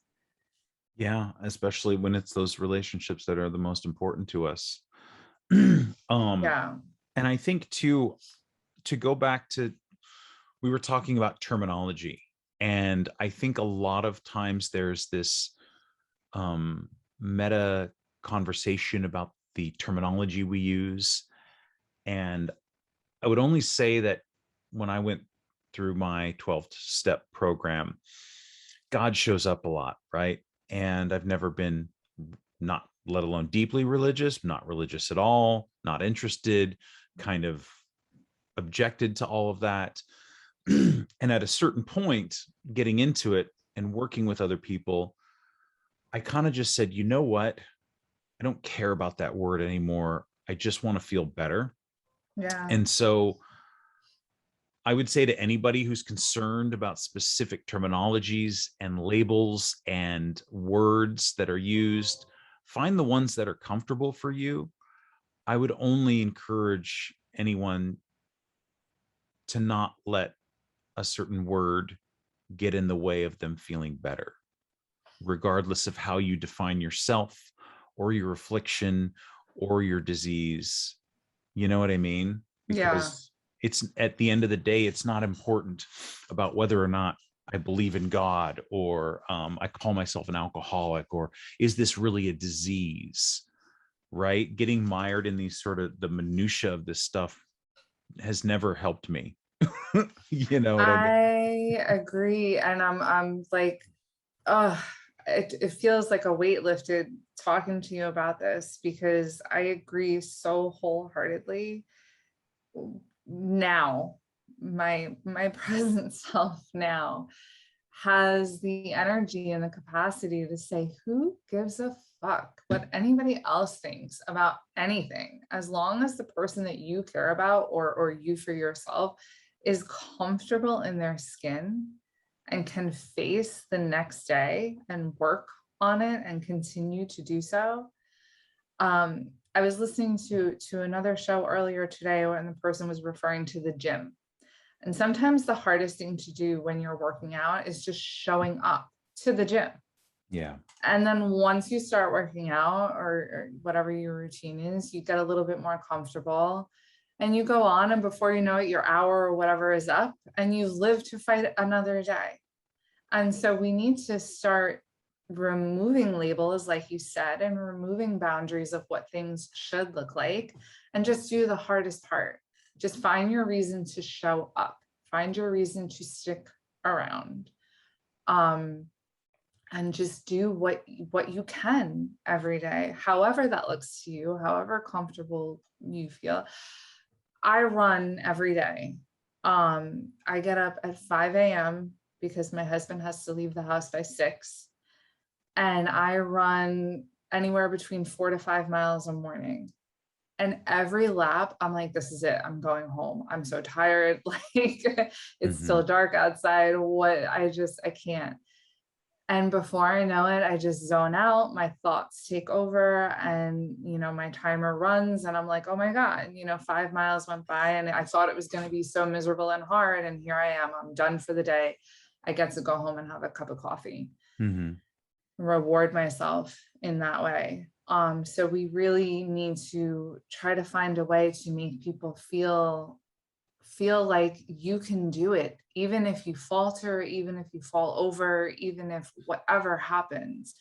Yeah, especially when it's those relationships that are the most important to us. Yeah. And I think to go back to, we were talking about terminology, and I think a lot of times there's this meta conversation about the terminology we use. And I would only say that when I went through my 12-step program, God shows up a lot, right? And I've never been, not let alone deeply religious, not religious at all, not interested, kind of objected to all of that. And at a certain point, getting into it and working with other people, I kind of just said, you know what? I don't care about that word anymore. I just want to feel better.
Yeah.
And so I would say to anybody who's concerned about specific terminologies and labels and words that are used, find the ones that are comfortable for you. I would only encourage anyone to not let a certain word get in the way of them feeling better, regardless of how you define yourself or your affliction or your disease. You know what I mean? Because It's at the end of the day, it's not important about whether or not I believe in God, or I call myself an alcoholic, or is this really a disease, right? Getting mired in these sort of the minutia of this stuff has never helped me. You know what I mean?
I agree. And I'm like, oh, it feels like a weight lifted talking to you about this, because I agree so wholeheartedly. Now, my present self now has the energy and the capacity to say, who gives a fuck what anybody else thinks about anything, as long as the person that you care about, or you for yourself, is comfortable in their skin and can face the next day and work on it and continue to do so. I was listening to another show earlier today, when the person was referring to the gym. And sometimes the hardest thing to do when you're working out is just showing up to the gym.
Yeah.
And then once you start working out, or whatever your routine is, you get a little bit more comfortable and you go on, and before you know it, your hour or whatever is up and you live to fight another day. And so we need to start removing labels, like you said, and removing boundaries of what things should look like, and just do the hardest part. Just find your reason to show up, find your reason to stick around, and just do what you can every day, however that looks to you, however comfortable you feel. I run every day. I get up at 5 a.m. because my husband has to leave the house by 6. And I run anywhere between 4 to 5 miles a morning. And every lap, I'm like, this is it. I'm going home. I'm so tired. Like, it's still dark outside. I can't. And before I know it, I just zone out. My thoughts take over, and, my timer runs, and I'm like, oh my God, 5 miles went by and I thought it was going to be so miserable and hard. And here I am. I'm done for the day. I get to go home and have a cup of coffee. Reward myself in that way. So we really need to try to find a way to make people feel like you can do it, even if you falter, even if you fall over, even if whatever happens,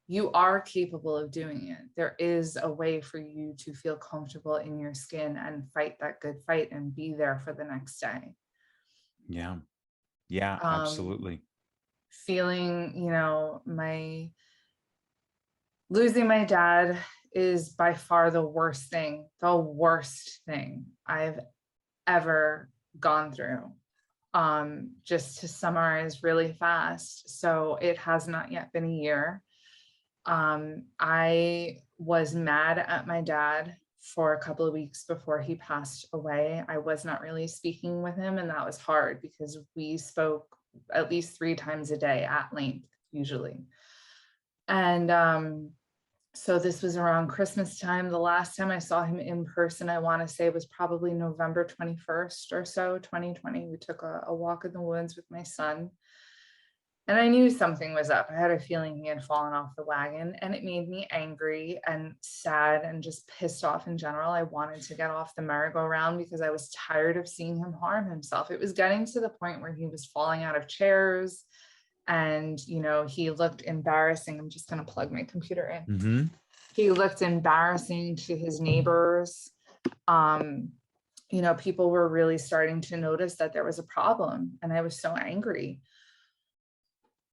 you are capable of doing it. There is a way for you to feel comfortable in your skin and fight that good fight and be there for the next day.
Yeah, absolutely.
Feeling, losing my dad is by far the worst thing I've ever gone through. Just to summarize really fast. So it has not yet been a year. I was mad at my dad for a couple of weeks before he passed away. I was not really speaking with him, and that was hard because we spoke at least 3 times a day at length, usually. And so this was around Christmas time. The last time I saw him in person, I want to say, was probably November 21st or so, 2020. We took a walk in the woods with my son. And I knew something was up. I had a feeling he had fallen off the wagon, and it made me angry and sad and just pissed off in general. I wanted to get off the merry-go-round because I was tired of seeing him harm himself. It was getting to the point where he was falling out of chairs, and, he looked embarrassing. I'm just going to plug my computer in. He looked embarrassing to his neighbors. People were really starting to notice that there was a problem, and I was so angry.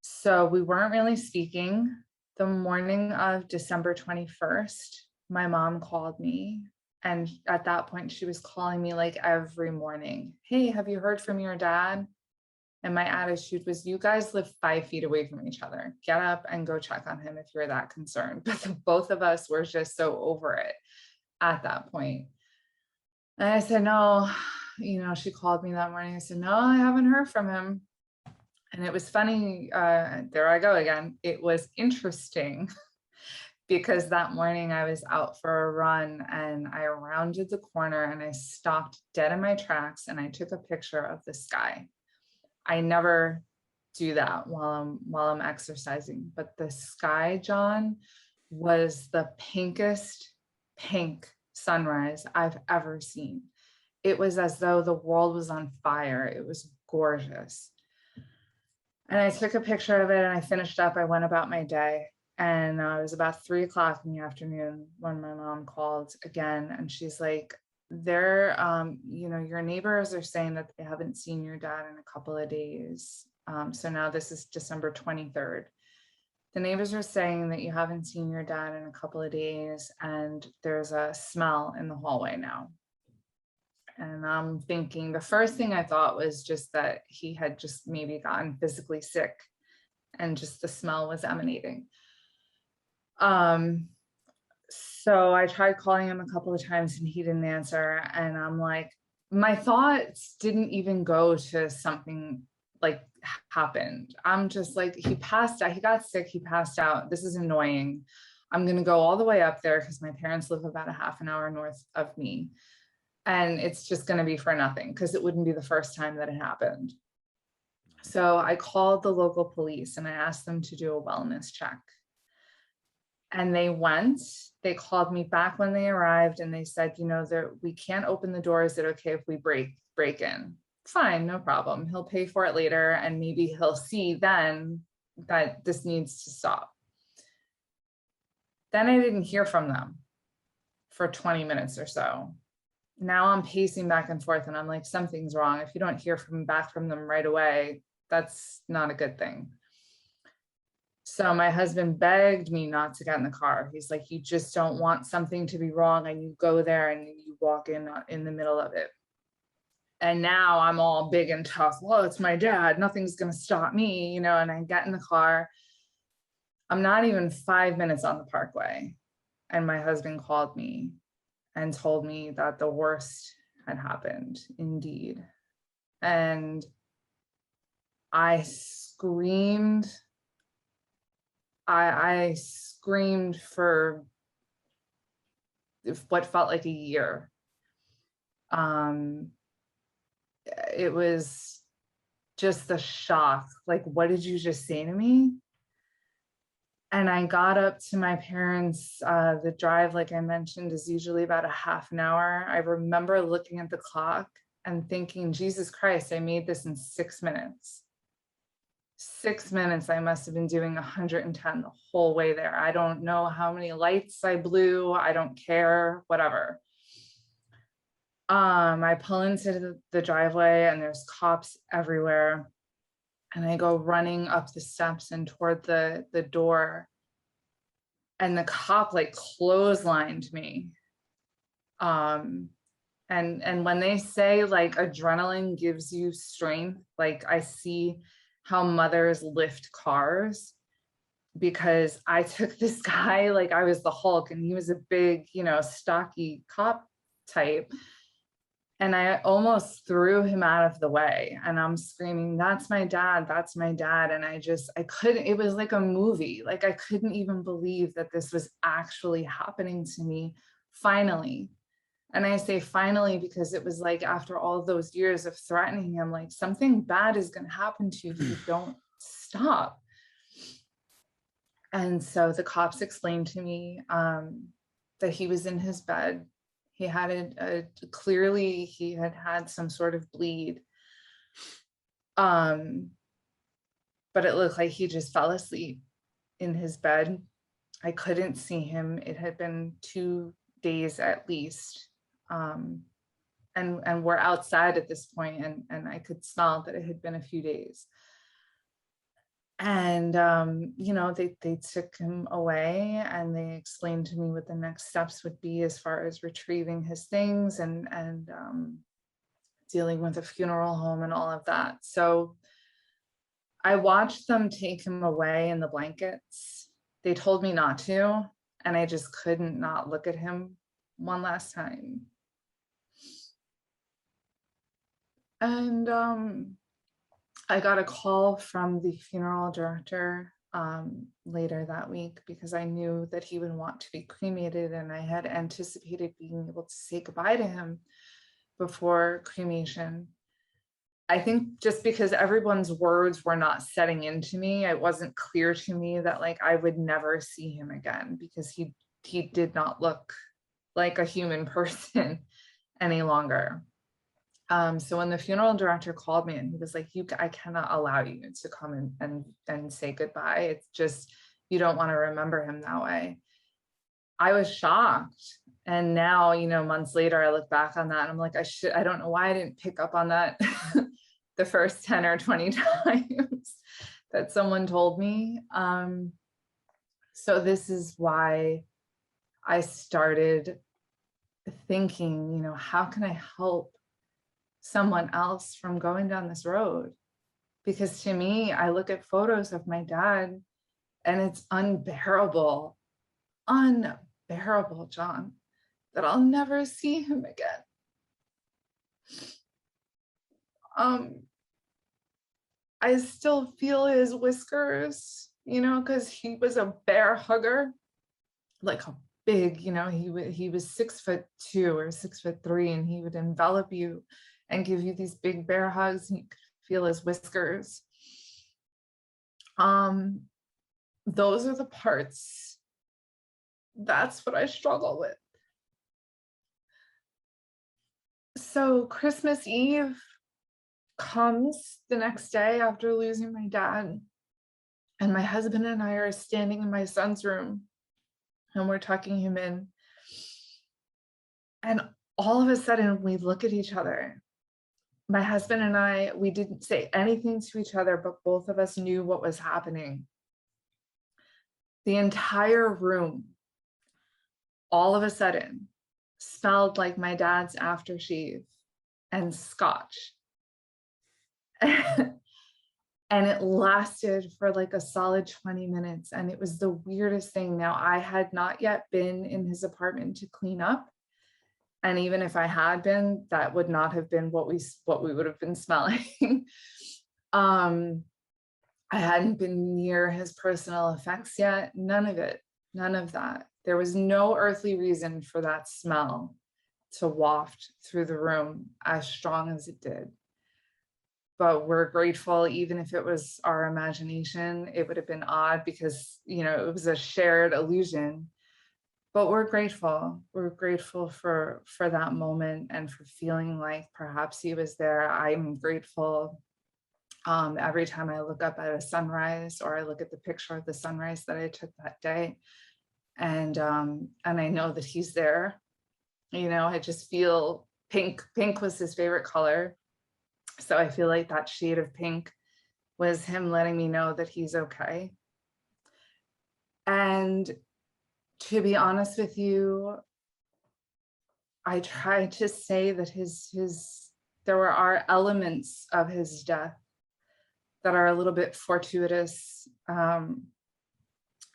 So we weren't really speaking. The morning of December 21st, my mom called me. And at that point, she was calling me like every morning. Hey, have you heard from your dad? And my attitude was, you guys live 5 feet away from each other. Get up and go check on him if you're that concerned. But both of us were just so over it at that point. And I said, no, she called me that morning. I said, no, I haven't heard from him. And it was funny. There I go again. It was interesting because that morning I was out for a run, and I rounded the corner and I stopped dead in my tracks and I took a picture of the sky. I never do that while I'm exercising, but the sky, John, was the pinkest pink sunrise I've ever seen. it was as though the world was on fire. It was gorgeous. And I took a picture of it and I finished up. I went about my day. And it was about 3:00 in the afternoon when my mom called again. And she's like, your neighbors are saying that they haven't seen your dad in a couple of days. So now this is December 23rd. The neighbors are saying that you haven't seen your dad in a couple of days and there's a smell in the hallway now. And I'm thinking, the first thing I thought was just that he had just maybe gotten physically sick and just the smell was emanating. So I tried calling him a couple of times and he didn't answer. And I'm like, my thoughts didn't even go to something like happened. I'm just like, he passed out, he got sick, he passed out. This is annoying. I'm going to go all the way up there because my parents live about a half an hour north of me. And it's just going to be for nothing because it wouldn't be the first time that it happened. So I called the local police and I asked them to do a wellness check. And they called me back when they arrived and they said, we can't open the door. Is it okay if we break in? Fine, no problem. He'll pay for it later. And maybe he'll see then that this needs to stop. Then I didn't hear from them for 20 minutes or so. Now I'm pacing back and forth and I'm like, something's wrong. If you don't hear back from them right away, that's not a good thing. So my husband begged me not to get in the car. He's like, you just don't want something to be wrong and you go there and you walk in the middle of it. And now I'm all big and tough. Well, it's my dad. Nothing's going to stop me, and I get in the car. I'm not even 5 minutes on the parkway. And my husband called me and told me that the worst had happened indeed. And I screamed. I screamed for what felt like a year. It was just the shock. Like, what did you just say to me? And I got up to my parents. The drive, like I mentioned, is usually about a half an hour. I remember looking at the clock and thinking, Jesus Christ, I made this in 6 minutes. 6 minutes, I must have been doing 110 the whole way there. I don't know how many lights I blew. I don't care, whatever. I pull into the driveway and there's cops everywhere. And I go running up the steps and toward the door. And the cop like clotheslined me. And when they say like adrenaline gives you strength, like I see how mothers lift cars, because I took this guy like I was the Hulk and he was a big, stocky cop type. And I almost threw him out of the way and I'm screaming, that's my dad, that's my dad. And I couldn't, it was like a movie. Like I couldn't even believe that this was actually happening to me finally. And I say finally because it was like after all those years of threatening him, like something bad is going to happen to you if you don't stop. And so the cops explained to me that he was in his bed. He had clearly he had some sort of bleed. But it looked like he just fell asleep in his bed. I couldn't see him. It had been 2 days at least. And we're outside at this point and I could smell that it had been a few days. And, they took him away and they explained to me what the next steps would be as far as retrieving his things and dealing with a funeral home and all of that. So I watched them take him away in the blankets. They told me not to, and I just couldn't not look at him one last time. And I got a call from the funeral director later that week because I knew that he would want to be cremated, and I had anticipated being able to say goodbye to him before cremation. I think just because everyone's words were not setting into me, it wasn't clear to me that like I would never see him again because he did not look like a human person any longer. So when the funeral director called me and he was like, I cannot allow you to come and say goodbye. It's just, you don't want to remember him that way. I was shocked. And now, months later, I look back on that and I'm like, I don't know why I didn't pick up on that the first 10 or 20 times that someone told me. So this is why I started thinking, how can I help someone else from going down this road? Because to me, I look at photos of my dad and it's unbearable, John, that I'll never see him again. I still feel his whiskers, because he was a bear hugger, like a big, he was 6'2" or 6'3", and he would envelop you and give you these big bear hugs, and you could feel his whiskers. Those are the parts. That's what I struggle with. So Christmas Eve comes the next day after losing my dad, and my husband and I are standing in my son's room and we're tucking him in, and all of a sudden we look at each other. My husband and I, we didn't say anything to each other, but both of us knew what was happening. The entire room, all of a sudden, smelled like my dad's aftershave and scotch. And it lasted for like a solid 20 minutes. And it was the weirdest thing. Now, I had not yet been in his apartment to clean up. And even if I had been, that would not have been what we would have been smelling. I hadn't been near his personal effects yet. None of it, none of that. There was no earthly reason for that smell to waft through the room as strong as it did. But we're grateful, even if it was our imagination, it would have been odd because, it was a shared illusion. But we're grateful. We're grateful for that moment and for feeling like perhaps he was there. I'm grateful every time I look up at a sunrise, or I look at the picture of the sunrise that I took that day, and I know that he's there. I just feel pink. Pink was his favorite color. So I feel like that shade of pink was him letting me know that he's okay. And to be honest with you, I tried to say that there are elements of his death that are a little bit fortuitous,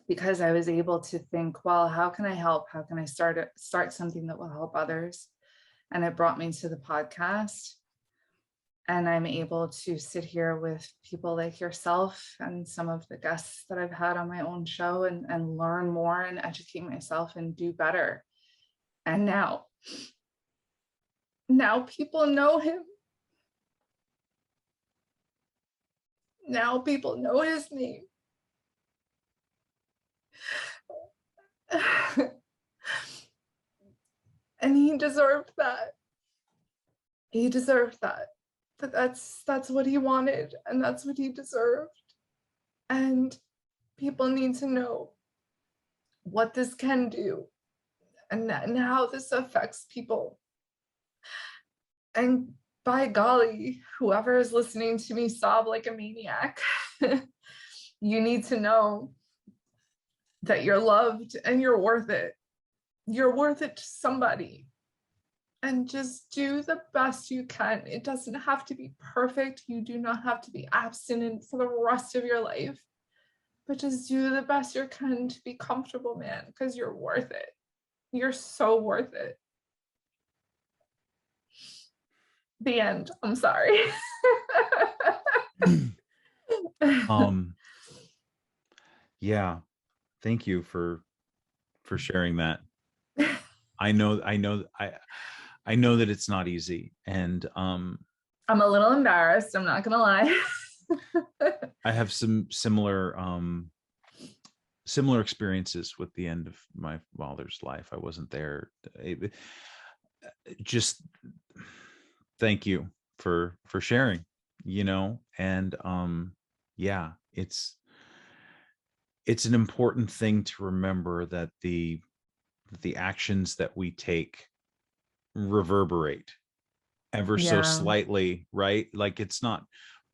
because I was able to think, well, how can I help? How can I start something that will help others? And it brought me to the podcast. And I'm able to sit here with people like yourself and some of the guests that I've had on my own show and learn more and educate myself and do better. And now people know him. Now people know his name. And he deserved that. He deserved that. But that's what he wanted, and that's what he deserved. And people need to know what this can do and how this affects people. And by golly, whoever is listening to me sob like a maniac, you need to know that you're loved and you're worth it. You're worth it to somebody. And just do the best you can. It doesn't have to be perfect. You do not have to be abstinent for the rest of your life. But just do the best you can to be comfortable, man, because you're worth it. You're so worth it. The end. I'm sorry.
Yeah. Thank you for sharing that. I know that it's not easy, and
I'm a little embarrassed, I'm not gonna lie.
I have some similar experiences with the end of my father's life. I wasn't there. Just thank you for sharing, and yeah, it's an important thing to remember that the actions that we take reverberate ever so
Yeah.
slightly, right? Like it's not,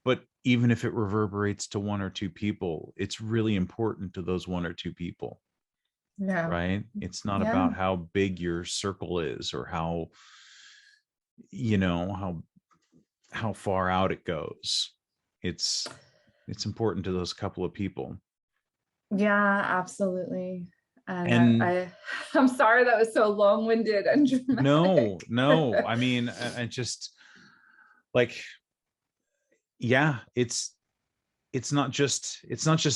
but even if it reverberates to one or two people, it's really important to those one or two people,
Yeah.
right? It's not
Yeah.
about how big your circle is or how, you know, how far out it goes. It's important to those couple of people.
Yeah, absolutely. And
And
I'm sorry that was so long-winded and dramatic.
no, I mean, I just like, yeah, it's not just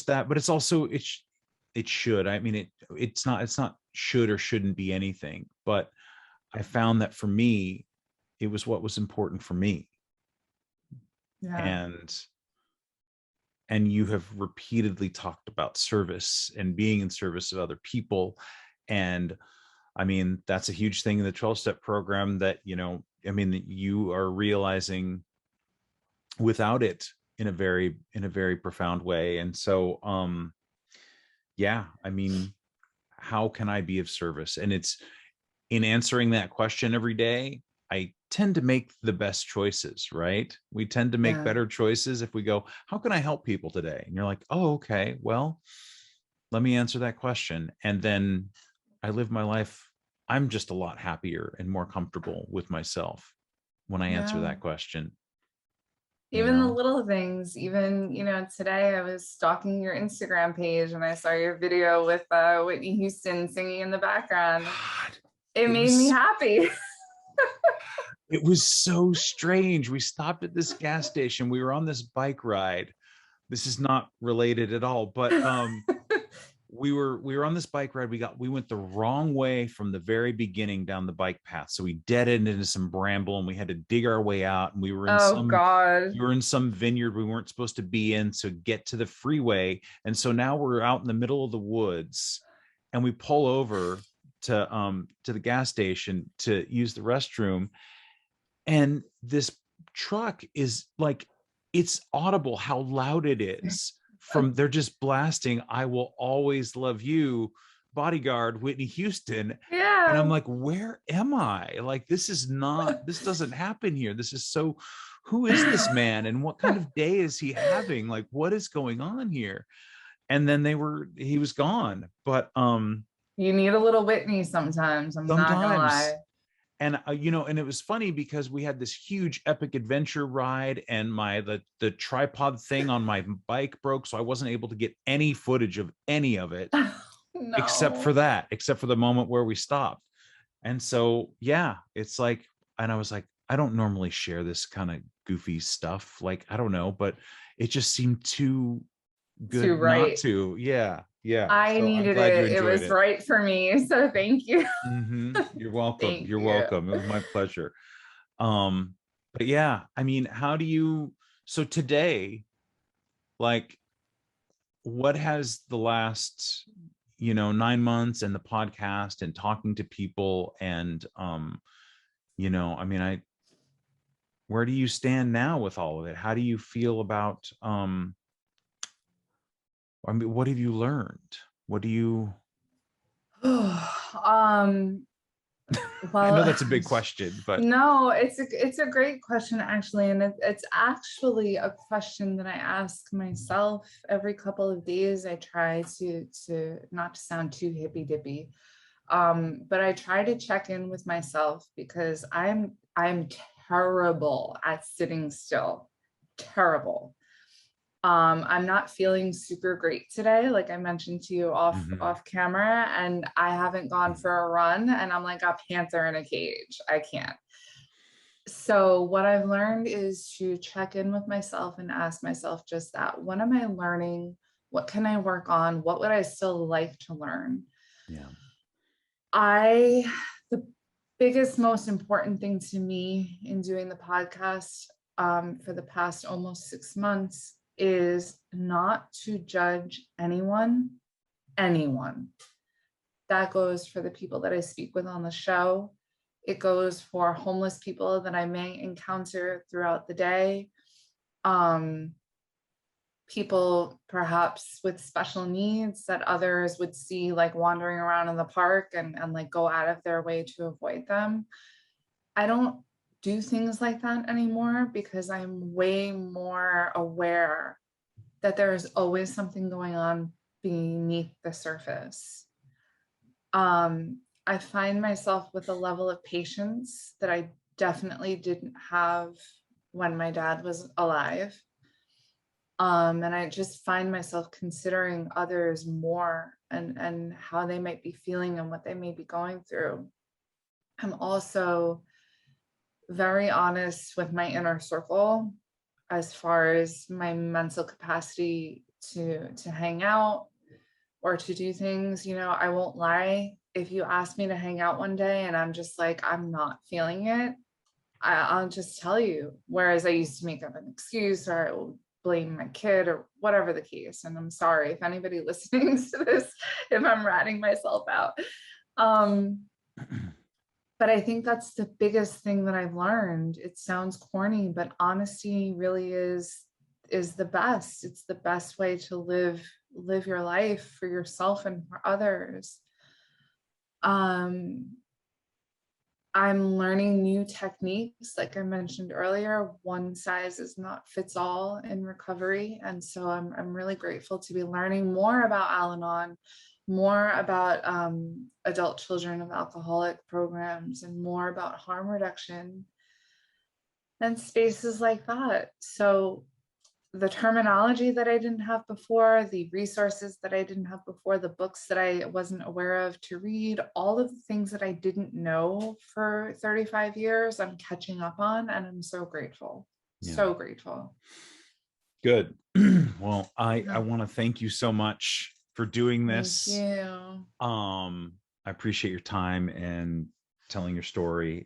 that, but it's also it should. I mean, it's not should or shouldn't be anything, but I found that for me, it was what was important for me.
Yeah.
And you have repeatedly talked about service and being in service of other people. And I mean, that's a huge thing in the 12-step program that, I mean, that you are realizing without it in a very profound way. And so, yeah, I mean, how can I be of service? And it's in answering that question every day, I tend to make the best choices, right? We tend to make
Yeah.
better choices if we go, how can I help people today? And you're like, oh, okay, well, let me answer that question. And then I live my life. I'm just a lot happier and more comfortable with myself when I answer
Yeah.
that question,
Even the little things, even, today I was stalking your Instagram page and I saw your video with Whitney Houston singing in the background.
God,
It
it
made me
was
happy.
so strange. We stopped at this gas station. We were on this bike ride. This is not related at all, but we were on this bike ride. We went the wrong way from the very beginning down the bike path. So we dead-ended into some bramble and we had to dig our way out. And
Oh God.
we were in some vineyard we weren't supposed to be in to get to the freeway. And so now we're out in the middle of the woods and we pull over to the gas station to use the restroom. And this truck is like, it's audible how loud it is. From they're just blasting "I Will Always Love You," Bodyguard, Whitney Houston. And I'm
Yeah.
like, where am I? Like, this doesn't happen here. This is so, who is this man and what kind of day is he having? Like, what is going on here? And then he was gone. But
You need a little Whitney sometimes. I'm not gonna
sometimes.
lie.
And and it was funny because we had this huge epic adventure ride, and the tripod thing on my bike broke, so I wasn't able to get any footage of any of it except
No.
for the moment where we stopped. And so, yeah, it's like, and I was like, I don't normally share this kind of goofy stuff, like, I don't know, but it just seemed too
Too
good not
right.
to. Yeah,
I
so I'm
needed
glad you
it. It
enjoyed
was
it.
right for me. So thank you.
You're welcome.
Thank
You're
you.
welcome. It was my pleasure. But yeah, I mean, how do you, so today, like, what has the last 9 months and the podcast and talking to people and I mean, where do you stand now with all of it? How do you feel about I mean, what have you learned? What do you
um
I know
well,
that's a big question, but
no, it's a great question actually, and it's actually a question that I ask myself every couple of days. I try to not to sound too hippy dippy, but I try to check in with myself because I'm terrible at sitting still. Terrible. I'm not feeling super great today, like I mentioned to you
Mhm.
off camera, and I haven't gone for a run, and I'm like a panther in a cage. I can't. So what I've learned is to check in with myself and ask myself just that. What am I learning? What can I work on? What would I still like to learn?
Yeah.
The biggest, most important thing to me in doing the podcast for the past almost 6 months is not to judge anyone. That goes for the people that I speak with on the show. It goes for homeless people that I may encounter throughout the day. People perhaps with special needs that others would see like wandering around in the park and like go out of their way to avoid them. I don't do things like that anymore because I'm way more aware that there is always something going on beneath the surface. I find myself with a level of patience that I definitely didn't have when my dad was alive. And I just find myself considering others more and how they might be feeling and what they may be going through. I'm also very honest with my inner circle as far as my mental capacity to hang out or to do things. You know, I won't lie. If you ask me to hang out one day and I'm just like, I'm not feeling it, I'll just tell you. Whereas I used to make up an excuse, or I will blame my kid or whatever the case. And I'm sorry if anybody listening to this, if I'm ratting myself out. But I think that's the biggest thing that I've learned. It sounds corny, but honesty really is the best. It's the best way to live your life for yourself and for others. I'm learning new techniques. Like I mentioned earlier, one size is not fits all in recovery. And so I'm really grateful to be learning more about Al-Anon, more about adult children of alcoholic programs, and more about harm reduction and spaces like that. So the terminology that I didn't have before, the resources that I didn't have before, the books that I wasn't aware of to read, all of the things that I didn't know for 35 years, I'm catching up on, and I'm so grateful. Yeah. So grateful.
Good. Well, I want to thank you so much for doing this.
Thank you.
I appreciate your time and telling your story.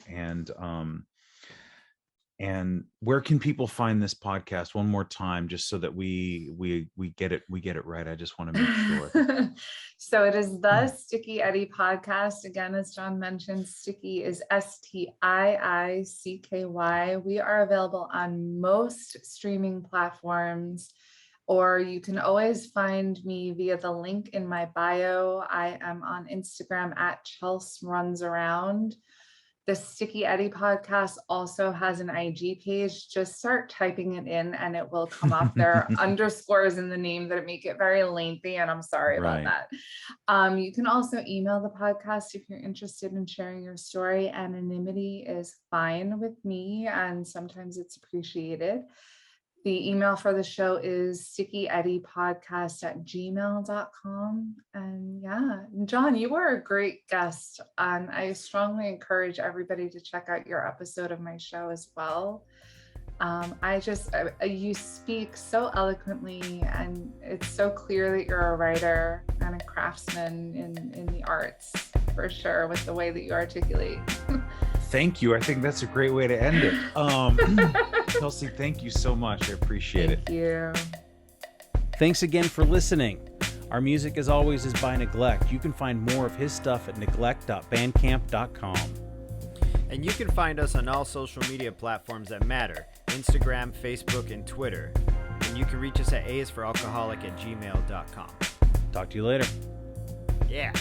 And where can people find this podcast one more time, just so that we get it right? I just want to make sure.
So it is the Stiicky Eddie Podcast. Again, as John mentioned, Stiicky is STIICKY. We are available on most streaming platforms, or you can always find me via the link in my bio. I am on Instagram at Chelsea Runs Around. The Stiicky Eddie Podcast also has an IG page. Just start typing it in and it will come up. There are underscores in the name that make it very lengthy, and I'm sorry about that. You can also email the podcast if you're interested in sharing your story. Anonymity is fine with me, and sometimes it's appreciated. The email for the show is stiickyeddie.podcast@gmail.com. And yeah, John, you were a great guest. And I strongly encourage everybody to check out your episode of my show as well. You speak so eloquently, and it's so clear that you're a writer and a craftsman in the arts, for sure, with the way that you articulate.
Thank you. I think that's a great way to end it. Chelsea, thank you so much. I appreciate it.
Thank you.
Thanks again for listening. Our music, as always, is by Neglect. You can find more of his stuff at neglect.bandcamp.com.
And you can find us on all social media platforms that matter: Instagram, Facebook, and Twitter. And you can reach us at aisforalcoholic@gmail.com.
Talk to you later.
Yeah.